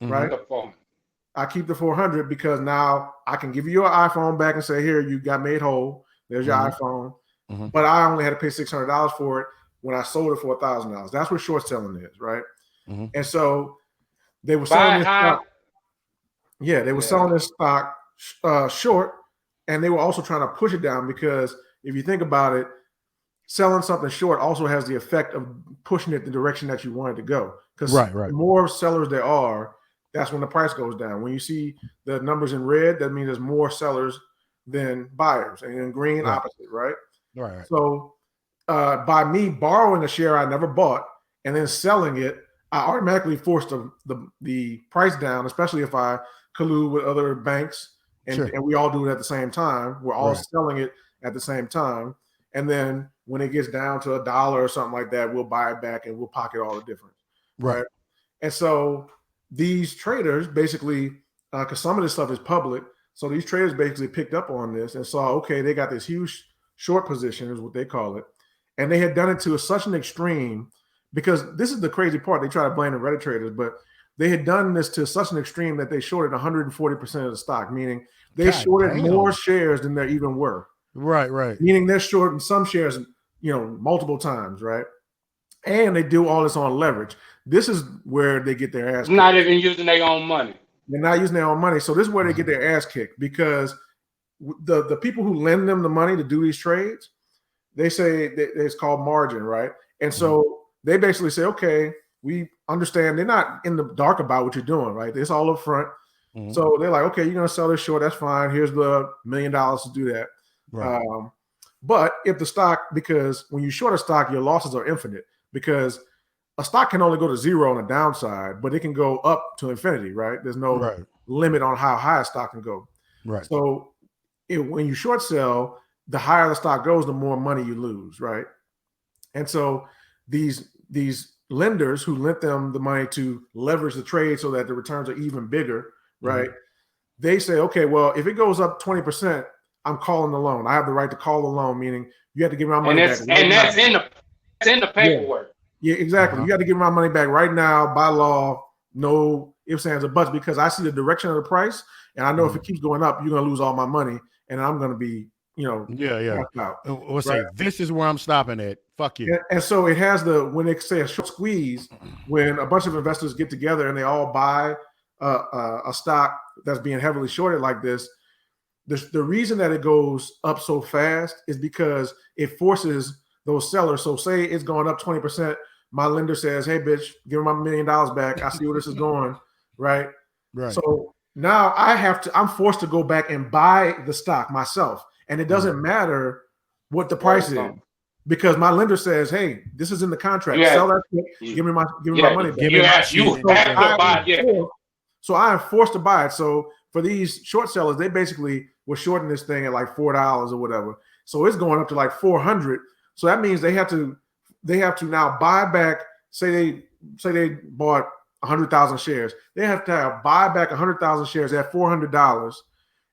S1: Right. I keep the $400 because now I can give you your iPhone back and say, here, you got made whole. There's your iPhone. But I only had to pay $600 for it when I sold it for $1,000. That's what short selling is, right? And so they were selling this stock. Yeah, they were selling this stock short, and they were also trying to push it down because if you think about it, selling something short also has the effect of pushing it the direction that you want it to go. Because the more sellers there are, that's when the price goes down. When you see the numbers in red, that means there's more sellers than buyers, and in green, opposite, right? Right. So by me borrowing a share I never bought and then selling it, I automatically forced the price down, especially if I collude with other banks and we all do it at the same time. We're all selling it at the same time. And then when it gets down to $1 or something like that, we'll buy it back and we'll pocket all the difference. Right. And so these traders basically, because some of this stuff is public, so these traders basically picked up on this and saw, okay, they got this huge short position is what they call it. And they had done it to such an extreme, because this is the crazy part. They try to blame the Reddit traders, but they had done this to such an extreme that they shorted 140% of the stock, meaning they shorted more shares than there even were. Right. Meaning they're shorting some shares, multiple times, right? And they do all this on leverage. This is where they get their ass kicked.
S4: Not even using their own money.
S1: They're not using their own money. So this is where they get their ass kicked, because the people who lend them the money to do these trades, they say that it's called margin, right? And so they basically say, okay, we understand. They're not in the dark about what you're doing, right? It's all up front. So they're like, okay, you're going to sell this short. That's fine. Here's the $1 million to do that. Right. But if the stock, because when you short a stock, your losses are infinite, because a stock can only go to zero on the downside, but it can go up to infinity, right? There's no limit on how high a stock can go. Right. So when you short sell, the higher the stock goes, the more money you lose, right? And so these lenders who lent them the money to leverage the trade so that the returns are even bigger, right? They say, okay, well, if it goes up 20%, I'm calling the loan. I have the right to call the loan, meaning you have to give me my money back.
S4: And that's in the paperwork.
S1: Yeah, exactly. You got to give me my money back right now by law. No ifs, ands, or buts, because I see the direction of the price, and I know if it keeps going up, you're going to lose all my money, and I'm going to be, out.
S2: We'll say this is where I'm stopping at. Fuck you.
S1: And so it has when they say a short squeeze, when a bunch of investors get together and they all buy a stock that's being heavily shorted like this. The reason that it goes up so fast is because it forces those sellers. So say it's going up 20%. My lender says, hey, bitch, give me my $1 million back. I see where this is going. Right. So now I'm forced to go back and buy the stock myself. And it doesn't matter what the price is, because my lender says, hey, this is in the contract. Sell that shit. Give me my money back. So I am forced to buy it. So for these short sellers, they basically were shorting this thing at like $4 or whatever. So it's going up to like 400. So that means they have to now buy back. Say they bought 100,000 shares. They have to buy back 100,000 shares at $400.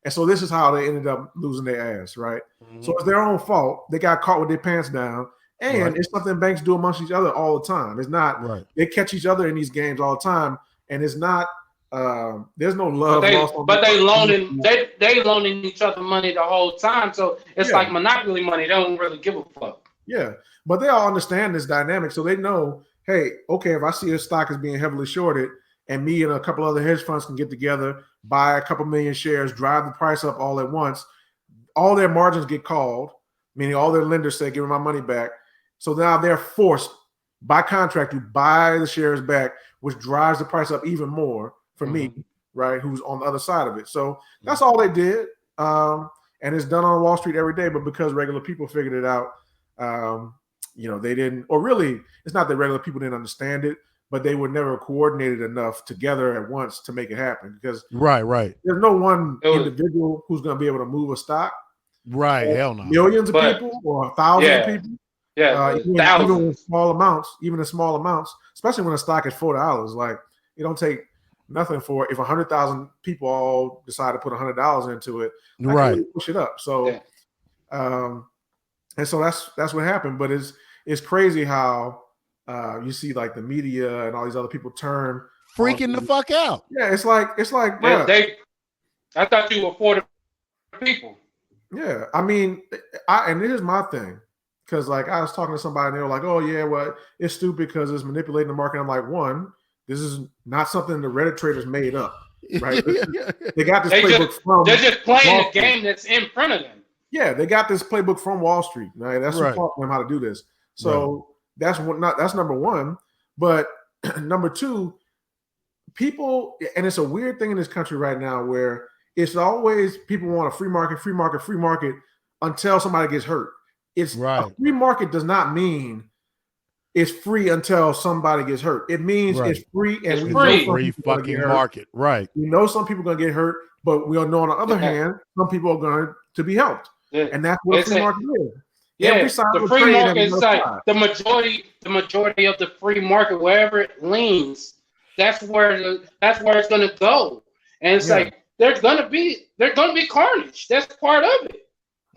S1: And so this is how they ended up losing their ass, right? So it's their own fault. They got caught with their pants down. And it's something banks do amongst each other all the time. It's not they catch each other in these games all the time, and it's not there's no love.
S4: But they loaning each other money the whole time. So it's like monopoly money. They don't really give a fuck.
S1: Yeah. But they all understand this dynamic. So they know, hey, okay, if I see a stock is being heavily shorted, and me and a couple other hedge funds can get together, buy a couple million shares, drive the price up all at once, all their margins get called, meaning all their lenders say, give me my money back. So now they're forced by contract to buy the shares back, which drives the price up even more for me, right, who's on the other side of it. So that's all they did. And it's done on Wall Street every day, but because regular people figured it out, they didn't, or really, it's not that regular people didn't understand it, but they were never coordinated enough together at once to make it happen. Because
S2: right,
S1: there's no one individual who's going to be able to move a stock.
S2: Right, hell no.
S1: Millions of people or thousands of people.
S4: Yeah,
S1: even in small amounts, especially when a stock is $4. Like, it don't take nothing for if 100,000 people all decide to put $100 into it,
S2: right?
S1: Really push it up. So, and so that's what happened. But it's crazy how you see like the media and all these other people turn
S2: freaking the fuck out.
S1: Yeah, it's like, bro.
S4: I thought you were for the people.
S1: Yeah, I mean, and here's my thing, because like I was talking to somebody and they were like, "Oh yeah, well, it's stupid because it's manipulating the market." I'm like, one, this is not something the Reddit traders made up, right? They got this playbook from.
S4: They're just playing the game that's in front of them.
S1: Yeah, they got this playbook from Wall Street, right? That's what taught them how to do this. So that's number one. But number two, people, and it's a weird thing in this country right now where it's always people want a free market until somebody gets hurt. It's a free market does not mean it's free until somebody gets hurt. It means it's free and
S4: it's free
S2: fucking market. Right.
S1: We know some people are going to get hurt, but we all know on the other hand, some people are going to be helped. Yeah. And that's what free market is.
S4: Yeah, the free market is like the majority of the free market, wherever it leans, that's where it's going to go. And it's like there's going to be carnage. That's part of it.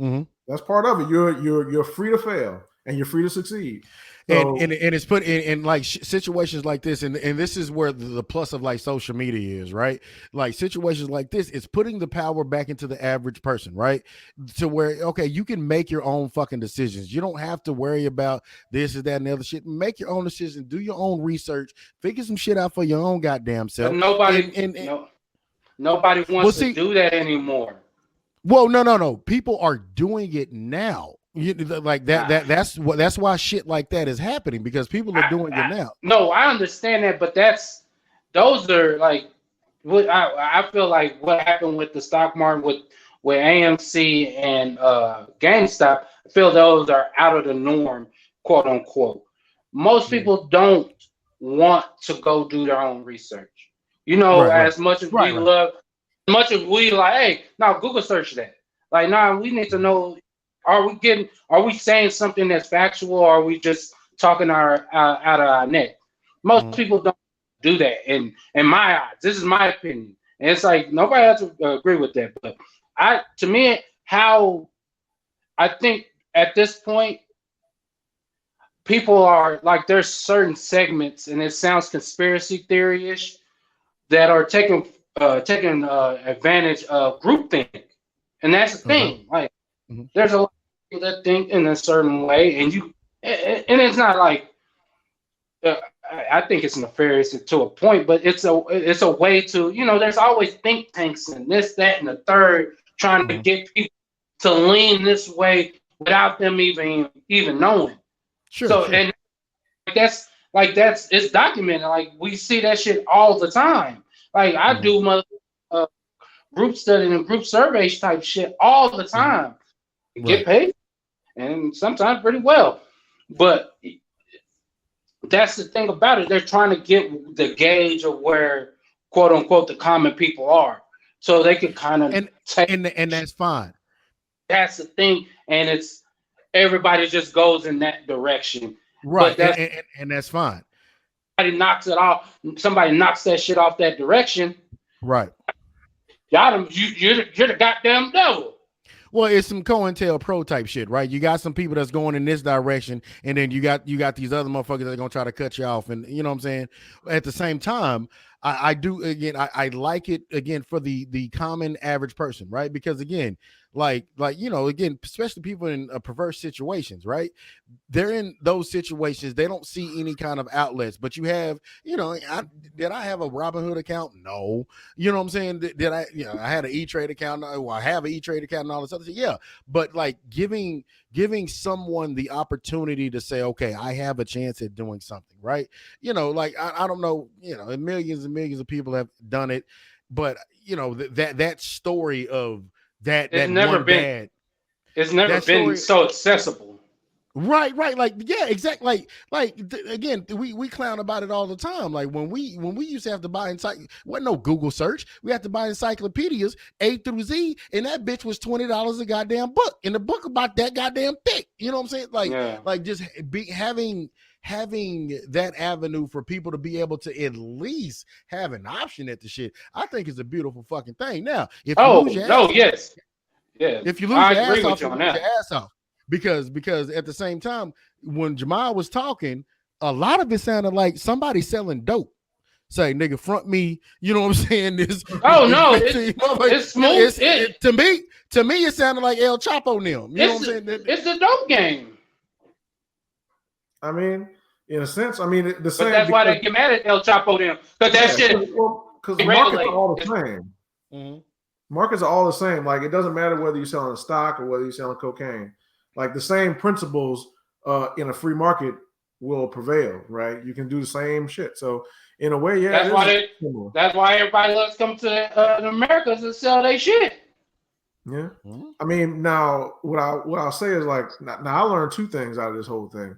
S2: Mm-hmm.
S1: That's part of it. You're free to fail and you're free to succeed.
S2: So, and it's put in like situations like this, and this is where the plus of like social media is, right? Like situations like this, it's putting the power back into the average person, right? To where, okay, you can make your own fucking decisions. You don't have to worry about this or that and the other shit. Make your own decisions, do your own research, figure some shit out for your own goddamn self.
S4: But nobody wants to do that anymore.
S2: Well, no. People are doing it now. Like that's why shit like that is happening, because people are doing it now.
S4: No, I understand that, but those are like what I feel like what happened with the stock market with AMC and GameStop. I feel those are out of the norm, quote unquote. Most people don't want to go do their own research. As much as we love, as much as we like, hey, now Google search that. Like, we need to know. Are we saying something that's factual, or are we just talking out of our neck? Most people don't do that. In my eyes, this is my opinion. And it's like, nobody has to agree with that. But to me, how I think at this point, people are like, there's certain segments, and it sounds conspiracy theory-ish, that are taking advantage of groupthink. And that's the thing. Like, there's a lot of people that think in a certain way, and it's not like I think it's nefarious to a point, but it's a way to, there's always think tanks and this, that, and the third trying to get people to lean this way without them even knowing. Sure. And that's it's documented. Like, we see that shit all the time. Like, I do group study and group surveys type shit all the time. Get paid, and sometimes pretty well. But that's the thing about it. They're trying to get the gauge of where, quote unquote, the common people are, so they can kind of
S2: and that's fine.
S4: That's the thing, and it's everybody just goes in that direction,
S2: right? And that's fine.
S4: Somebody knocks it off. Somebody knocks that shit off that direction,
S2: right?
S4: You're the goddamn devil.
S2: Well, it's some COINTELPRO type shit, right? You got some people that's going in this direction, and then you got these other motherfuckers that are gonna try to cut you off, and you know what I'm saying? At the same time, I do again, I like it again for the common average person, right? Because again, like again, especially people in perverse situations, right? They're in those situations, they don't see any kind of outlets, but you have, did I have a Robinhood account? No. You know what I'm saying? Did I, I had an E-Trade account, or I have an E-Trade account and all this other shit. Yeah. But like giving someone the opportunity to say, okay, I have a chance at doing something, right? Like, I don't know, millions and millions of people have done it, but that story of that
S4: it's never been so accessible.
S2: Right. Like, yeah, exactly. Again, we clown about it all the time. Like when we used to have to buy wasn't no Google search. We had to buy encyclopedias A through Z, and that bitch was $20 a goddamn book. And the book about that goddamn thick. You know what I'm saying? Like just having that avenue for people to be able to at least have an option at the shit, I think is a beautiful fucking thing. Now, if you lose your ass,
S4: yes.
S2: If you lose your ass off, you lose your ass off. Because at the same time, when Jamal was talking, a lot of it sounded like somebody selling dope. Say, nigga, front me. You know what I'm saying? It's smooth. To me, it sounded like El Chapo and them. You know what I'm saying?
S4: It's a dope game.
S1: I mean, in a sense, I mean the same.
S4: But that's why they get mad at El Chapo them, because that shit.
S1: Because markets are all the same. Mm-hmm. Markets are all the same. Like it doesn't matter whether you're selling stock or whether you're selling cocaine. Like the same principles in a free market will prevail, right? You can do the same shit. So in a way, yeah.
S4: That's why everybody loves to come to the Americas to sell their shit.
S1: Yeah. Mm-hmm. I mean, now what I'll say is like now I learned two things out of this whole thing.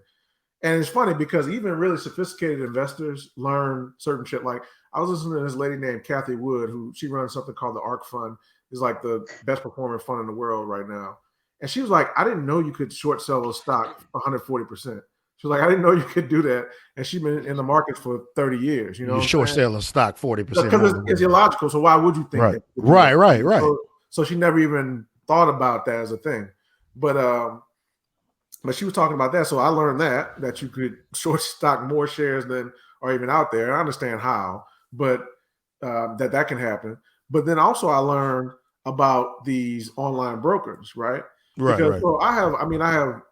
S1: And it's funny because even really sophisticated investors learn certain shit. Like I was listening to this lady named Kathy Wood, who she runs something called the ARK Fund. It's like the best performing fund in the world right now. And she was like, I didn't know you could short sell a stock 140%. She was like, I didn't know you could do that. And she's been in the market for 30 years. You know,
S2: you short sell a stock 40%.
S1: Because it's illogical. So why would you think
S2: that? Right.
S1: So she never even thought about that as a thing. But she was talking about that. So I learned that you could short stock more shares than are even out there. I understand how, but that can happen. But then also I learned about these online brokers, right? Because so I have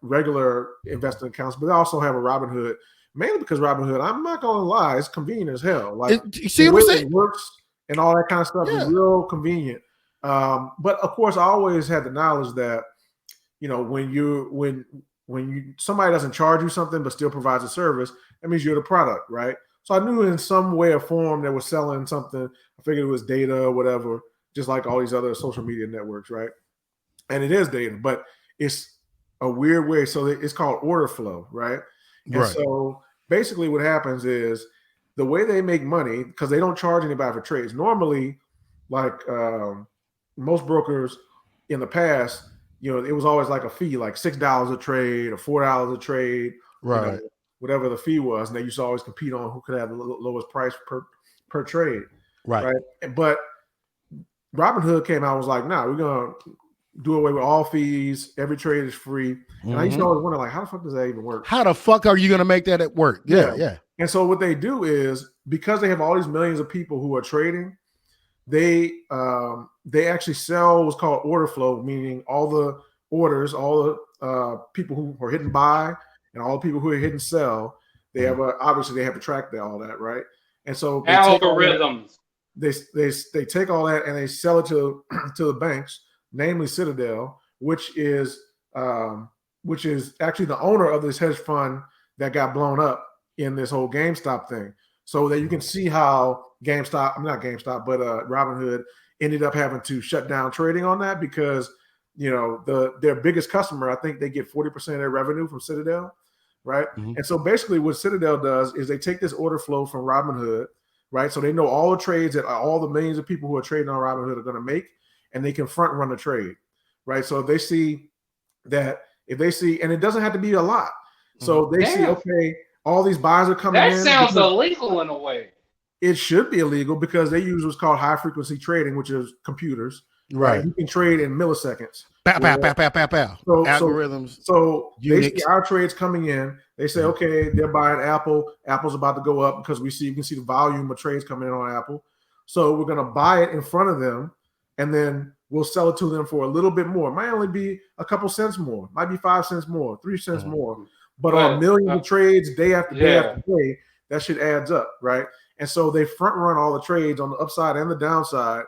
S1: regular investing accounts, but I also have a Robinhood, mainly because Robinhood, I'm not gonna lie, it's convenient as hell. Like
S2: you see what I'm saying?
S1: It works and all that kind of stuff is real convenient. But of course I always had the knowledge that, you know, when somebody doesn't charge you something but still provides a service, that means you're the product, right? So I knew in some way or form they were selling something. I figured it was data or whatever, just like all these other social media networks, right? And it is data, but it's a weird way. So it's called order flow, right? And so basically what happens is the way they make money, because they don't charge anybody for trades. Normally, like most brokers in the past, you know, it was always like a fee, like $6 a trade or $4 a trade,
S2: right?
S1: You know, whatever the fee was, and they used to always compete on who could have the lowest price per trade, right? But Robinhood came out and was like, "Nah, we're gonna do away with all fees. Every trade is free." And I used to always wonder, like, how the fuck does that even work?
S2: How the fuck are you gonna make that at work? Yeah.
S1: And so what they do is, because they have all these millions of people who are trading, they actually sell what's called order flow, meaning all the orders, all the people who are hitting buy and all the people who are hitting sell. They have obviously they have to track all that, right? And so
S4: algorithms.
S1: They take all that and they sell it to the banks, namely Citadel, which is actually the owner of this hedge fund that got blown up in this whole GameStop thing. So that you can see how Robinhood ended up having to shut down trading on that because, you know, their biggest customer, I think they get 40% of their revenue from Citadel, right? Mm-hmm. And so basically what Citadel does is they take this order flow from Robinhood, right? So they know all the trades that all the millions of people who are trading on Robinhood are going to make, and they can front run the trade, right? So if they see, and it doesn't have to be a lot. So they see, okay, all these buys are coming in.
S4: That sounds illegal in a way.
S1: It should be illegal because they use what's called high frequency trading, which is computers. Right. You can trade in milliseconds.
S2: Pow. Algorithms.
S1: So they see our trades coming in. They say, okay, they're buying Apple. Apple's about to go up because you can see the volume of trades coming in on Apple. So we're going to buy it in front of them, and then we'll sell it to them for a little bit more. It might only be a couple cents more. Might be 5 cents more, 3 cents more. But on millions of trades day after day after day, that shit adds up, right? And so they front run all the trades on the upside and the downside,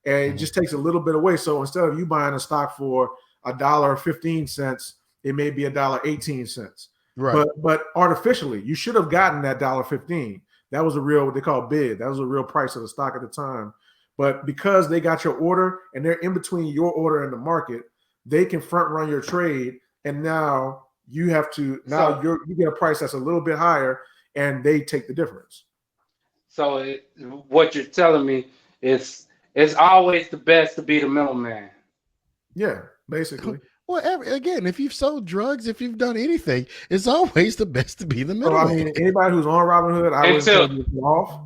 S1: and it just takes a little bit away. So instead of you buying a stock for $1.15, it may be $1.18.
S2: Right.
S1: But artificially, you should have gotten that $1.15. That was a real, what they call bid. That was a real price of the stock at the time. But because they got your order and they're in between your order and the market, they can front run your trade, and now you have to now you get a price that's a little bit higher, and they take the difference.
S4: So what you're telling me is it's always the best to be the middleman.
S1: Yeah, basically.
S2: Well, again, if you've sold drugs, if you've done anything, it's always the best to be the middleman.
S1: I mean, anybody who's on Robinhood, I would tell you to get off.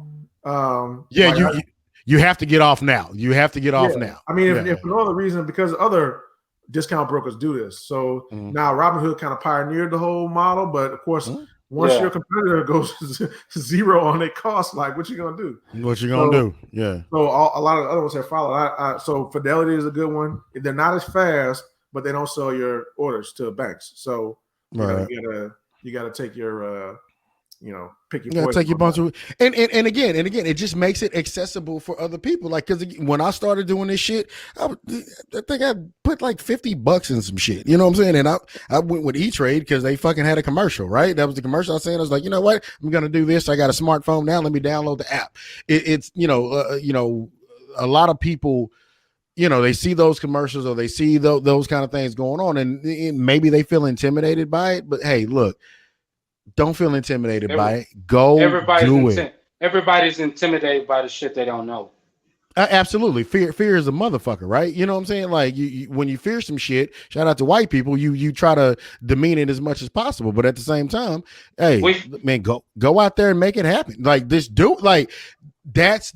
S2: You have to get off now. You have to get off now.
S1: I mean, if for no other reason, because other discount brokers do this. So now Robinhood kind of pioneered the whole model, but of course, once your competitor goes to zero on their cost, like what you gonna do?
S2: What you gonna do? Yeah.
S1: So a lot of the other ones have followed. So Fidelity is a good one. They're not as fast, but they don't sell your orders to banks. So you gotta take your pick your poison.
S2: Take your bunch of and again, it just makes it accessible for other people. Like, because when I started doing this shit, I think I put like $50 in some shit. You know what I'm saying? And I went with E-Trade because they fucking had a commercial, right? That was the commercial I was saying. I was like, you know what? I'm gonna do this. I got a smartphone now. Let me download the app. It's a lot of people. They see those commercials or they see those kind of things going on, and maybe they feel intimidated by it. But hey, look. Don't feel intimidated by it. Go do it.
S4: Everybody's intimidated by the shit they don't know.
S2: Absolutely. Fear is a motherfucker, right? You know what I'm saying? Like you when you fear some shit, shout out to white people, you try to demean it as much as possible. But at the same time, hey, man, go out there and make it happen. Like this dude, like that's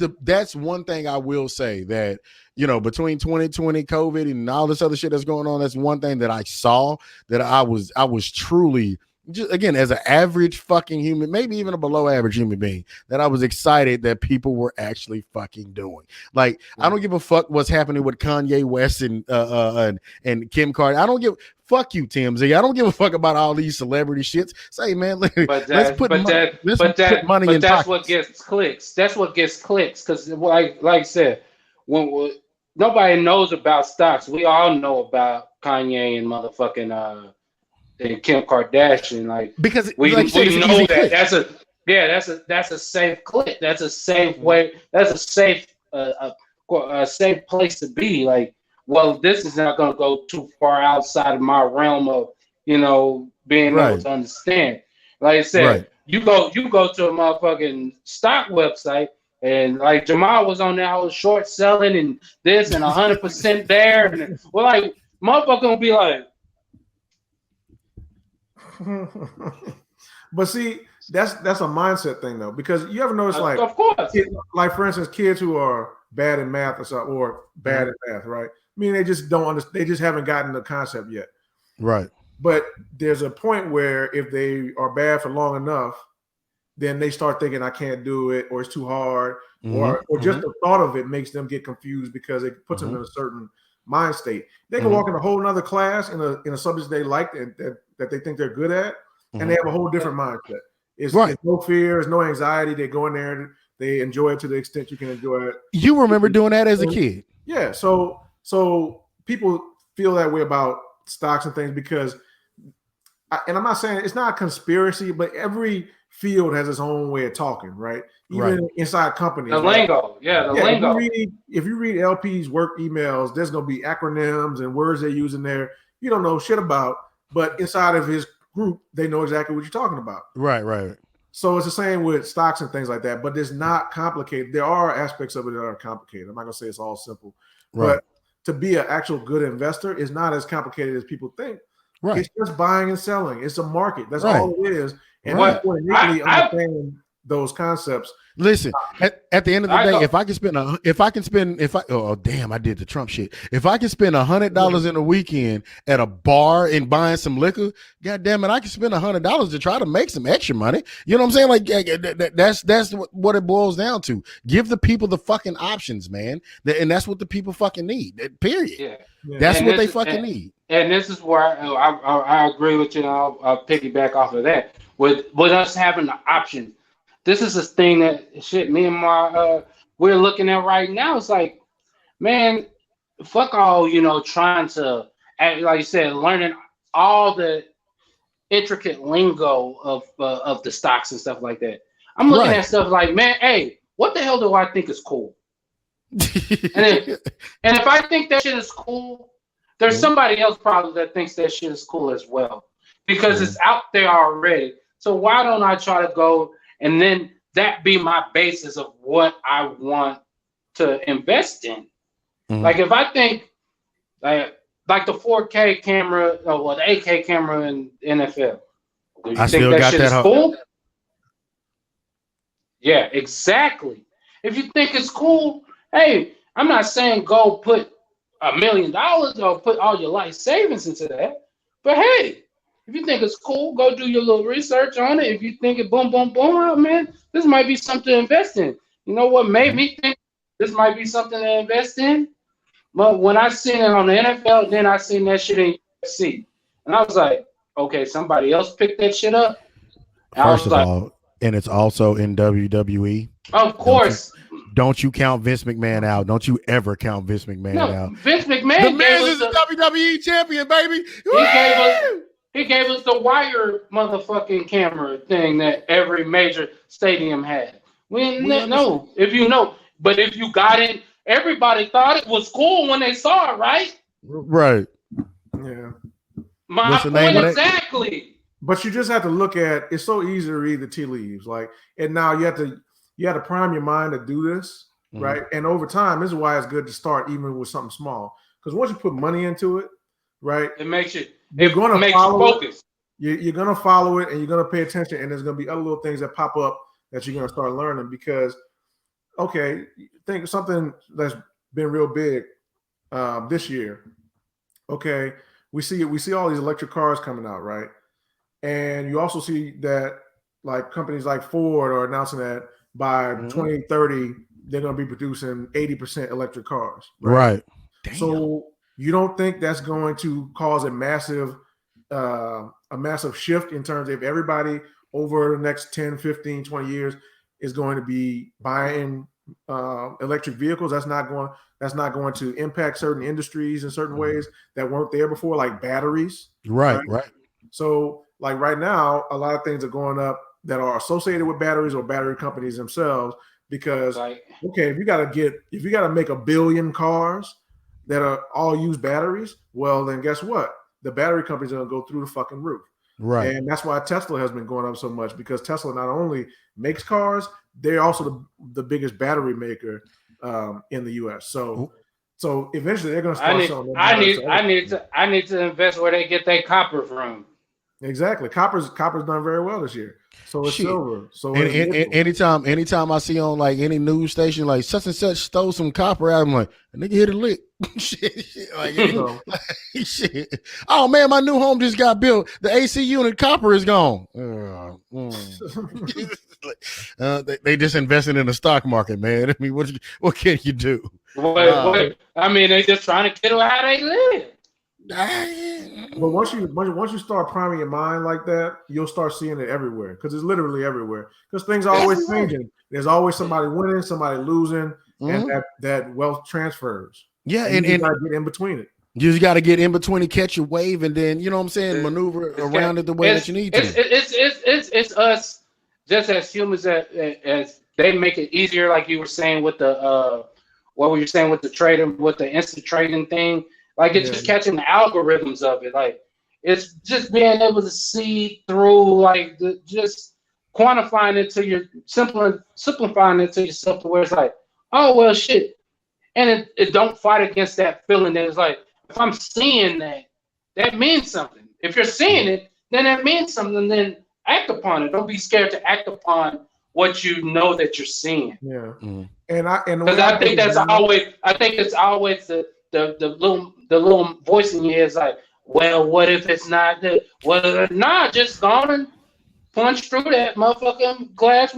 S2: one thing I will say that, between 2020, COVID, and all this other shit that's going on, that's one thing that I saw that I was truly just, again, as an average fucking human, maybe even a below average human being, that I was excited that people were actually fucking doing. Like, I don't give a fuck what's happening with Kanye West and Kim Kardashian. I don't give fuck you, TMZ. I don't give a fuck about all these celebrity shits. Say, man, let's put money in pockets.
S4: That's what gets clicks. That's what gets clicks. Because, like I said, when nobody knows about stocks, we all know about Kanye and motherfucking and Kim Kardashian, because we know that that's a safe click. That's a safe way. That's a safe safe place to be. Like, well, this is not going to go too far outside of my realm of being able to understand. Like I said, you go to a motherfucking stock website, and like Jamal was on there, I was short selling and this and 100% there, and motherfucker gonna be like.
S1: But see, that's a mindset thing though, because you ever notice, like,
S4: of course,
S1: like for instance, kids who are bad in math or bad at math, right? I mean, they just don't understand. They just haven't gotten the concept yet,
S2: right?
S1: But there's a point where if they are bad for long enough, then they start thinking, I can't do it, or it's too hard, or just the thought of it makes them get confused because it puts them in a certain mind state. They can walk in a whole nother class in a subject they like that they think they're good at, and they have a whole different mindset. It's no fear, it's no anxiety. They go in there and they enjoy it to the extent you can enjoy it.
S2: You remember doing that as a kid?
S1: Yeah. So people feel that way about stocks and things because, and I'm not saying it's not a conspiracy, but every field has its own way of talking, right? Even inside companies.
S4: The lingo. The lingo.
S1: If you read LP's work emails, there's going to be acronyms and words they use in there you don't know shit about, but inside of his group, they know exactly what you're talking about.
S2: Right.
S1: So it's the same with stocks and things like that, but it's not complicated. There are aspects of it that are complicated. I'm not going to say it's all simple, but to be an actual good investor is not as complicated as people think. Right. It's just buying and selling. It's a market. That's all it is. And people immediately understand those concepts.
S2: Listen, at the end of the day, if I did the Trump shit. If I can spend $100 in a weekend at a bar and buying some liquor, God damn it, I can spend $100 to try to make some extra money. You know what I'm saying? Like that's what it boils down to. Give the people the fucking options, man. And that's what the people fucking need. Period. Yeah. That's what they fucking need.
S4: And this is where I agree with you. And I'll piggyback off of that with us having the option. This is a thing that me and my we're looking at right now. It's like, man, fuck all, trying to, like you said, learning all the intricate lingo of the stocks and stuff like that. I'm looking at stuff like, man, hey, what the hell do I think is cool? and if I think that shit is cool, there's somebody else probably that thinks that shit is cool as well. because it's out there already. So why don't I try to go and then that be my basis of what I want to invest in? Like if I think like the 4K camera or the 8K camera in NFL, do you think that shit is cool? Yeah, exactly. If you think it's cool, hey, I'm not saying go put $1 million or put all your life savings into that. But hey, if you think it's cool, go do your little research on it. If you think it boom, boom, boom, oh, man, this might be something to invest in. You know what made me think this might be something to invest in? But when I seen it on the NFL, then I seen that shit in UFC. And I was like, okay, somebody else picked that shit up.
S2: First of all, and it's also in WWE.
S4: Of course.
S2: Don't you count Vince McMahon out. Don't you ever count Vince McMahon out.
S4: Vince McMahon
S2: the man is a WWE champion, baby.
S4: He gave us the wire motherfucking camera thing that every major stadium had. We know if you know, but if you got it, everybody thought it was cool when they saw it, right?
S2: Right.
S1: Yeah.
S4: My point exactly.
S1: But you just have to look at. It's so easy to read the tea leaves, like, and now you have to prime your mind to do this, right? And over time, this is why it's good to start even with something small, because once you put money into it, right,
S4: it makes you.
S1: You're going to
S4: focus.
S1: You're going to follow it, and you're going to pay attention, and there's going to be other little things that pop up that you're going to start learning. Because, okay, think of something that's been real big this year. Okay, we see all these electric cars coming out, right? And you also see that like companies like Ford are announcing that by 2030 they're going to be producing 80% electric cars.
S2: Right.
S1: So you don't think that's going to cause a massive shift in terms of everybody over the next 10, 15, 20 years is going to be buying electric vehicles? That's not going to impact certain industries in certain ways that weren't there before, like batteries.
S2: Right.
S1: So like right now, a lot of things are going up that are associated with batteries or battery companies themselves, because okay, if you got to make 1 billion cars that are all use batteries, well, then guess what? The battery companies are going to go through the fucking roof.
S2: Right.
S1: And that's why Tesla has been going up so much, because Tesla not only makes cars, they're also the biggest battery maker in the US. So eventually they're going to start selling.
S4: I need to invest where they get their copper from.
S1: Exactly. Copper's done very well this year. So it's silver. So
S2: anytime I see on like any news station like such and such stole some copper out, I'm like, a nigga hit a lick. shit. Shit. Oh man, my new home just got built. The AC unit copper is gone. They just invested in the stock market, man. I mean, what can you do?
S4: I mean, they just trying to get how they live.
S1: But once you start priming your mind like that, you'll start seeing it everywhere, because it's literally everywhere. Because things are always changing. There's always somebody winning, somebody losing, and that wealth transfers.
S2: Yeah,
S1: and you gotta get in between it.
S2: You just got to get in between and catch your wave, and then you know what I'm saying, maneuver around it the way that you need to.
S4: It's us just as humans as they make it easier, like you were saying with the what were you saying with the trading, with the instant trading thing. Like it's just catching the algorithms of it. Like it's just being able to see through, like just quantifying it to your simplifying it to yourself to where it's like, oh well, shit, and it don't fight against that feeling that it's like, if I'm seeing that means something. If you're seeing it, then that means something. Then act upon it. Don't be scared to act upon what you know that you're seeing.
S1: Yeah,
S4: because I think it's always the little voice in your head is like, well, what if it's not the? Well, nah, just gone and punch through that motherfucking glass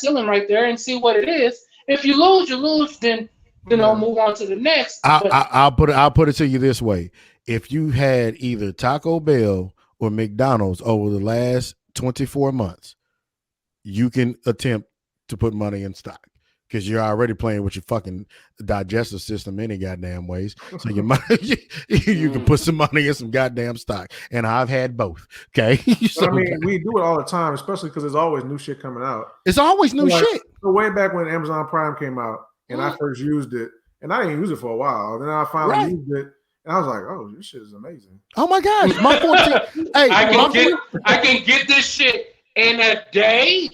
S4: ceiling right there and see what it is. If you lose, you lose. Then move on to the next.
S2: I'll put it to you this way: if you had either Taco Bell or McDonald's over the last 24 months, you can attempt to put money in stock, because you're already playing with your fucking digestive system any goddamn ways. So you can put some money in some goddamn stock. And I've had both. Okay.
S1: So, we do it all the time, especially because there's always new shit coming out.
S2: It's always new shit.
S1: So way back when Amazon Prime came out and I first used it, and I didn't use it for a while. Then I finally used it, And I was like, oh, this shit is amazing.
S2: Oh my gosh, my 14. Hey,
S4: I can get this shit in a day.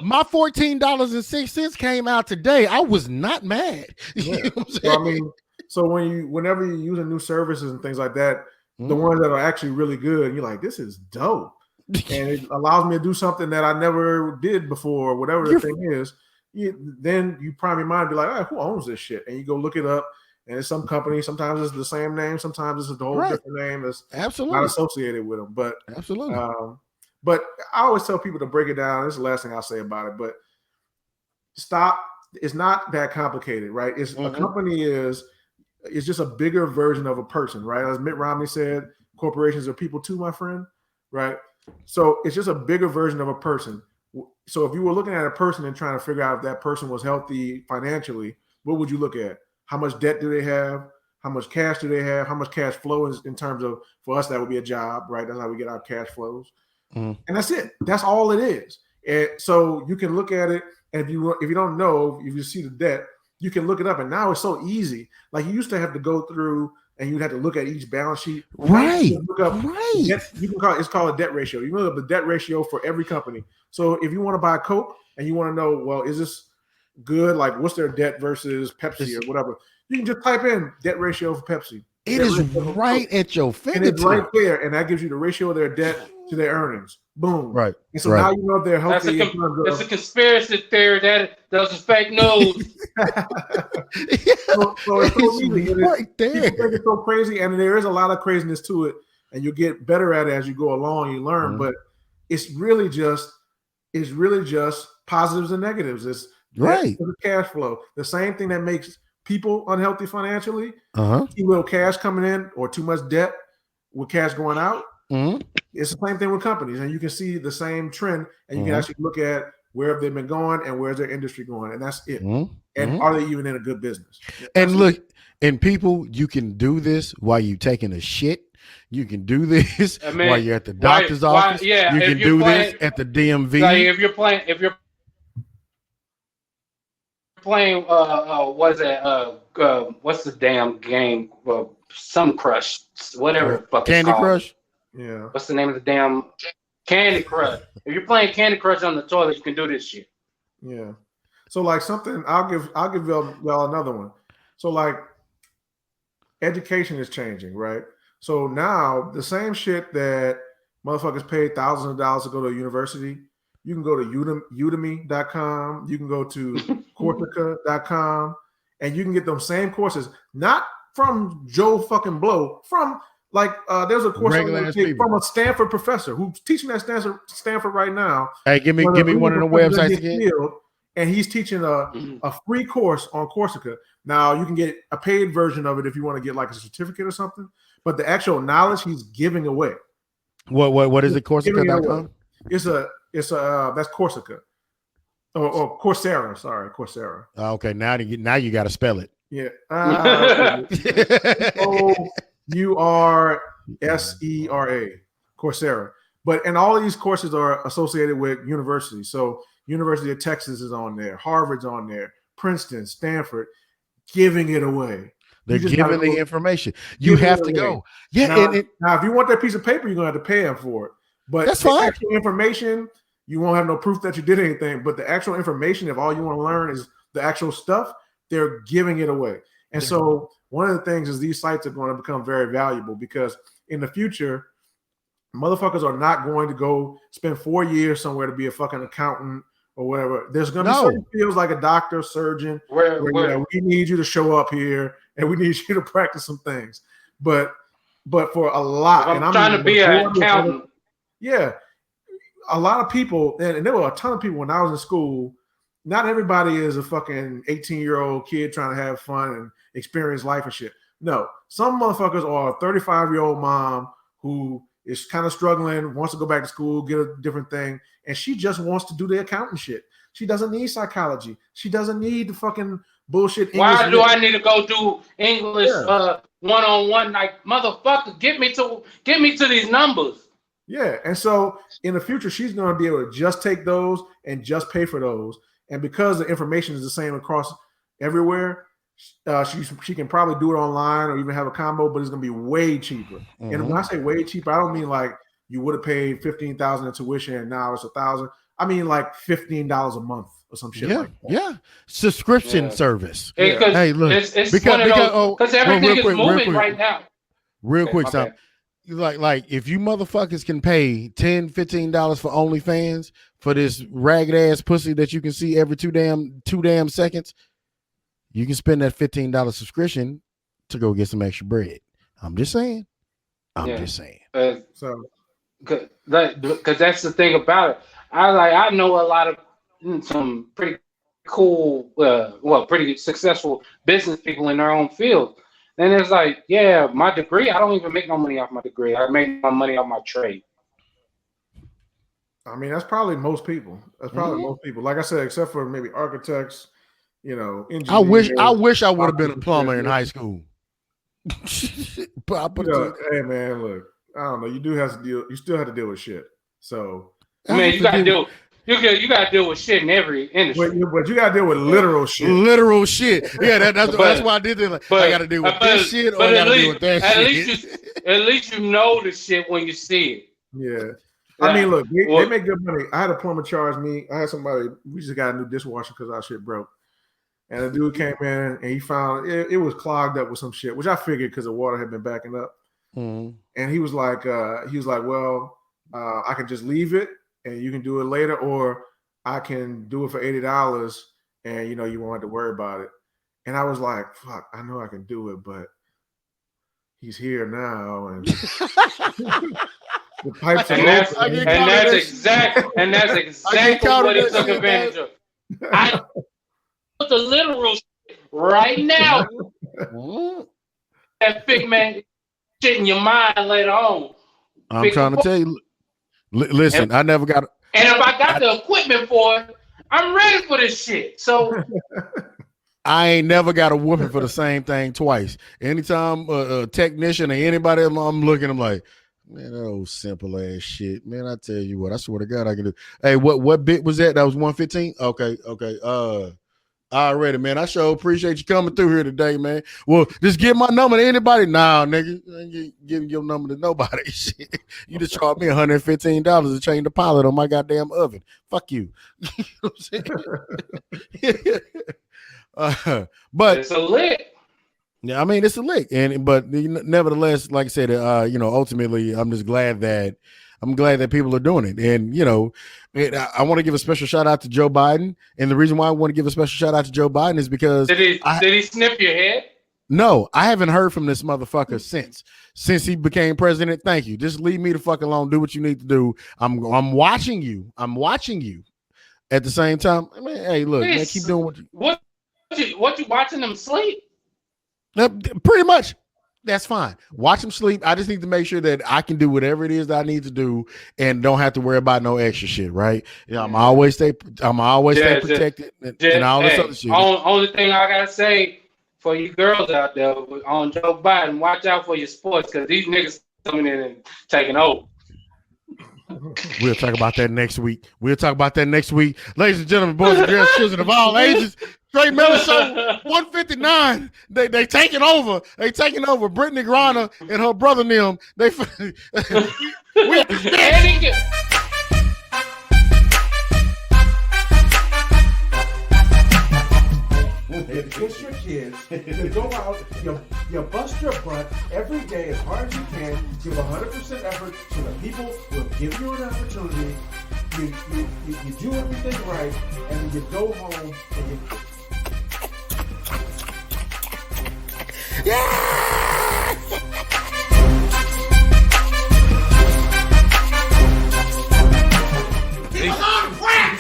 S2: my $14.06 came out today. I was not mad.
S1: Yeah. You know what I'm saying? So, I mean, so whenever you're using new services and things like that, the ones that are actually really good, you're like, this is dope. And it allows me to do something that I never did before, whatever the thing is. Then you prime your mind and be like, hey, who owns this shit? And you go look it up. And it's some company. Sometimes it's the same name. Sometimes it's a whole different name that's not associated with them. But
S2: absolutely.
S1: But I always tell people to break it down. This is the last thing I'll say about it. But stop. It's not that complicated, right? It's a company is just a bigger version of a person, right? As Mitt Romney said, corporations are people too, my friend, right? So it's just a bigger version of a person. So if you were looking at a person and trying to figure out if that person was healthy financially, what would you look at? How much debt do they have? How much cash do they have? How much cash flow is in terms of, for us, that would be a job, right? That's how we get our cash flows. And that's it. That's all it is. And so you can look at it, and if you don't know, if you see the debt, you can look it up. And now it's so easy. Like you used to have to go through and you'd have to look at each balance sheet.
S2: Right.
S1: You can call it's called a debt ratio. You look up the debt ratio for every company. So if you want to buy Coke and you want to know, well, is this good? Like, what's their debt versus Pepsi or whatever? You can just type in debt ratio for Pepsi.
S2: It is right at your fingertips.
S1: And it's right there, and that gives you the ratio of their debt to their earnings. Boom.
S2: Right.
S1: And so now you know if they're healthy.
S4: That's a conspiracy theory. Those are fake news.
S1: so it's so easy.
S2: Right there.
S1: People think it's so crazy, and there is a lot of craziness to it, and you get better at it as you go along. You learn, but it's really just positives and negatives. It's the cash flow. The same thing that makes people unhealthy financially, too little cash coming in or too much debt with cash going out. It's the same thing with companies, and you can see the same trend, and you can actually look at where have they been going and where's their industry going, and that's it. And are they even in a good business?
S2: And look, and people, you can do this while you're taking a shit. You can do this while you're at the doctor's office. You can do this at the DMV.
S4: Like if you're playing what is that? What's the damn game? Some Crush, whatever the fuck
S2: Candy Crush.
S1: Yeah.
S4: What's the name of the damn Candy Crush? If you're playing Candy Crush on the toilet, you can do this shit.
S1: Yeah. So like something, I'll give y'all another one. So like education is changing, right? So now the same shit that motherfuckers paid thousands of dollars to go to a university, you can go to udemy.com, you can go to Corsica.com, and you can get them same courses, not from Joe fucking Blow, from like there's a course from a Stanford professor who's teaching at Stanford right now.
S2: Hey, give me one of the websites again.
S1: And he's teaching a free course on Corsica. Now you can get a paid version of it if you want to get like a certificate or something. But the actual knowledge he's giving away.
S2: What is it? Corsica.com?
S1: It's that's Corsica. Or Coursera. Sorry, Coursera.
S2: Okay, now you got to spell it.
S1: Yeah. Coursera. Coursera. And all of these courses are associated with universities. So University of Texas is on there, Harvard's on there, Princeton, Stanford, giving it away.
S2: They're giving the information. You have to go. Yeah.
S1: Now, if you want that piece of paper, you're going to have to pay them for it. But
S2: that's fine.
S1: Actual information, you won't have no proof that you did anything. But the actual information, if all you want to learn is the actual stuff, they're giving it away. And so one of the things is these sites are going to become very valuable because in the future, motherfuckers are not going to go spend 4 years somewhere to be a fucking accountant or whatever. There's going to be certain fields like a doctor, surgeon, where we need you to show up here and we need you to practice some things. But for a lot,
S4: I'm trying to be an accountant.
S1: Yeah, a lot of people, and there were a ton of people when I was in school. Not everybody is a fucking 18-year-old kid trying to have fun and experience life and shit. No, some motherfuckers are a 35-year-old mom who is kind of struggling, wants to go back to school, get a different thing, and she just wants to do the accountant shit. She doesn't need psychology. She doesn't need the fucking bullshit English.
S4: Why do I need to go do English one-on-one? Like, motherfucker, get me to these numbers.
S1: Yeah, and so in the future, she's going to be able to just take those and just pay for those. And because the information is the same across everywhere, she can probably do it online or even have a combo, but it's gonna be way cheaper. Mm-hmm. And when I say way cheaper, I don't mean like you would have paid $15,000 in tuition and now it's $1,000. I mean like $15 a month or some shit.
S2: Yeah,
S1: like that.
S2: Yeah. Subscription service.
S4: Hey, look, it's because everything is moving right now.
S2: Real quick, Tom. Like if you motherfuckers can pay $10, $15 for OnlyFans for this ragged ass pussy that you can see every two damn seconds, you can spend that $15 subscription to go get some extra bread. I'm just saying. Just saying.
S1: So,
S4: because that's the thing about it. I know a lot of some pretty cool, pretty successful business people in their own field. And it's like, yeah, my degree, I don't even make no money off my degree. I make my money off my trade.
S1: I mean, that's probably most people. That's probably most people. Like I said, except for maybe architects, engineers.
S2: I wish I would have been a plumber in high school. But
S1: hey man, look, I don't know. You still have to deal with shit. So
S4: man, you gotta deal. You gotta deal with shit in every industry.
S1: But you gotta deal with literal shit.
S2: Literal shit. Yeah, that's why I did it. Like, I gotta deal with this shit or I gotta deal with that shit.
S4: At least you know the shit when you see it.
S1: Yeah. I mean, look, they make good money. I had a plumber charge me. I had somebody, we just got a new dishwasher because our shit broke. And the dude came in and he found it was clogged up with some shit, which I figured because the water had been backing up.
S2: Mm-hmm.
S1: And he was like, well, I can just leave it and you can do it later, or I can do it for $80 and you won't have to worry about it. And I was like, fuck, I know I can do it, but he's here now and the pipes
S4: and that's exactly what he took advantage of. I put the literal shit right now. That big man shit in your mind later on.
S2: I'm trying to tell you. Listen, I never got it.
S4: And if I got the equipment for it, I'm ready for this shit. So
S2: I ain't never got a whooping for the same thing twice. Anytime a technician or anybody, I'm looking, I'm like, man, that old simple ass shit. Man, I tell you what, I swear to God, I can do. Hey, what bit was that? That was 115? Okay. Already, man. I sure appreciate you coming through here today, man. Well, just give my number to anybody. Nah, nigga. I ain't giving your number to nobody. Shit. You just charged me $115 to change the pilot on my goddamn oven. Fuck you. You know what I'm saying? But
S4: it's a lick.
S2: Yeah, I mean it's a lick, but nevertheless, like I said, ultimately, I'm just glad that people are doing it, and I want to give a special shout out to Joe Biden, and the reason why I want to give a special shout out to Joe Biden is because
S4: did he sniff your head?
S2: No, I haven't heard from this motherfucker since he became president. Thank you. Just leave me the fuck alone. Do what you need to do. I'm watching you. I'm watching you. At the same time, I mean, hey, look, man, keep doing
S4: what you watching them sleep.
S2: Pretty much, that's fine. Watch them sleep. I just need to make sure that I can do whatever it is that I need to do and don't have to worry about no extra shit, right? I'm always stay protected and all this other shit.
S4: Only thing I gotta say for you girls out there on Joe Biden, watch out for your sports because these niggas coming in and taking over.
S2: We'll talk about that next week. Ladies and gentlemen, boys and girls, children of all ages. Straight Meddlin Show 159. They taking over. Brittany Griner and her brother and them.
S5: It's your kids. You go out, you bust your butt every day as hard as you can, give 100% effort so that people will give you an opportunity. You do everything right, and then you go home and you...
S2: Yeah!
S5: It's on crack!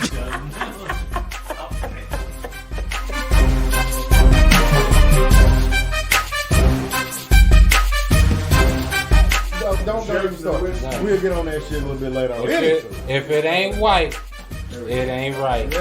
S2: Don't get me started. We'll get on that shit a little bit later.
S4: If it ain't white, it ain't right.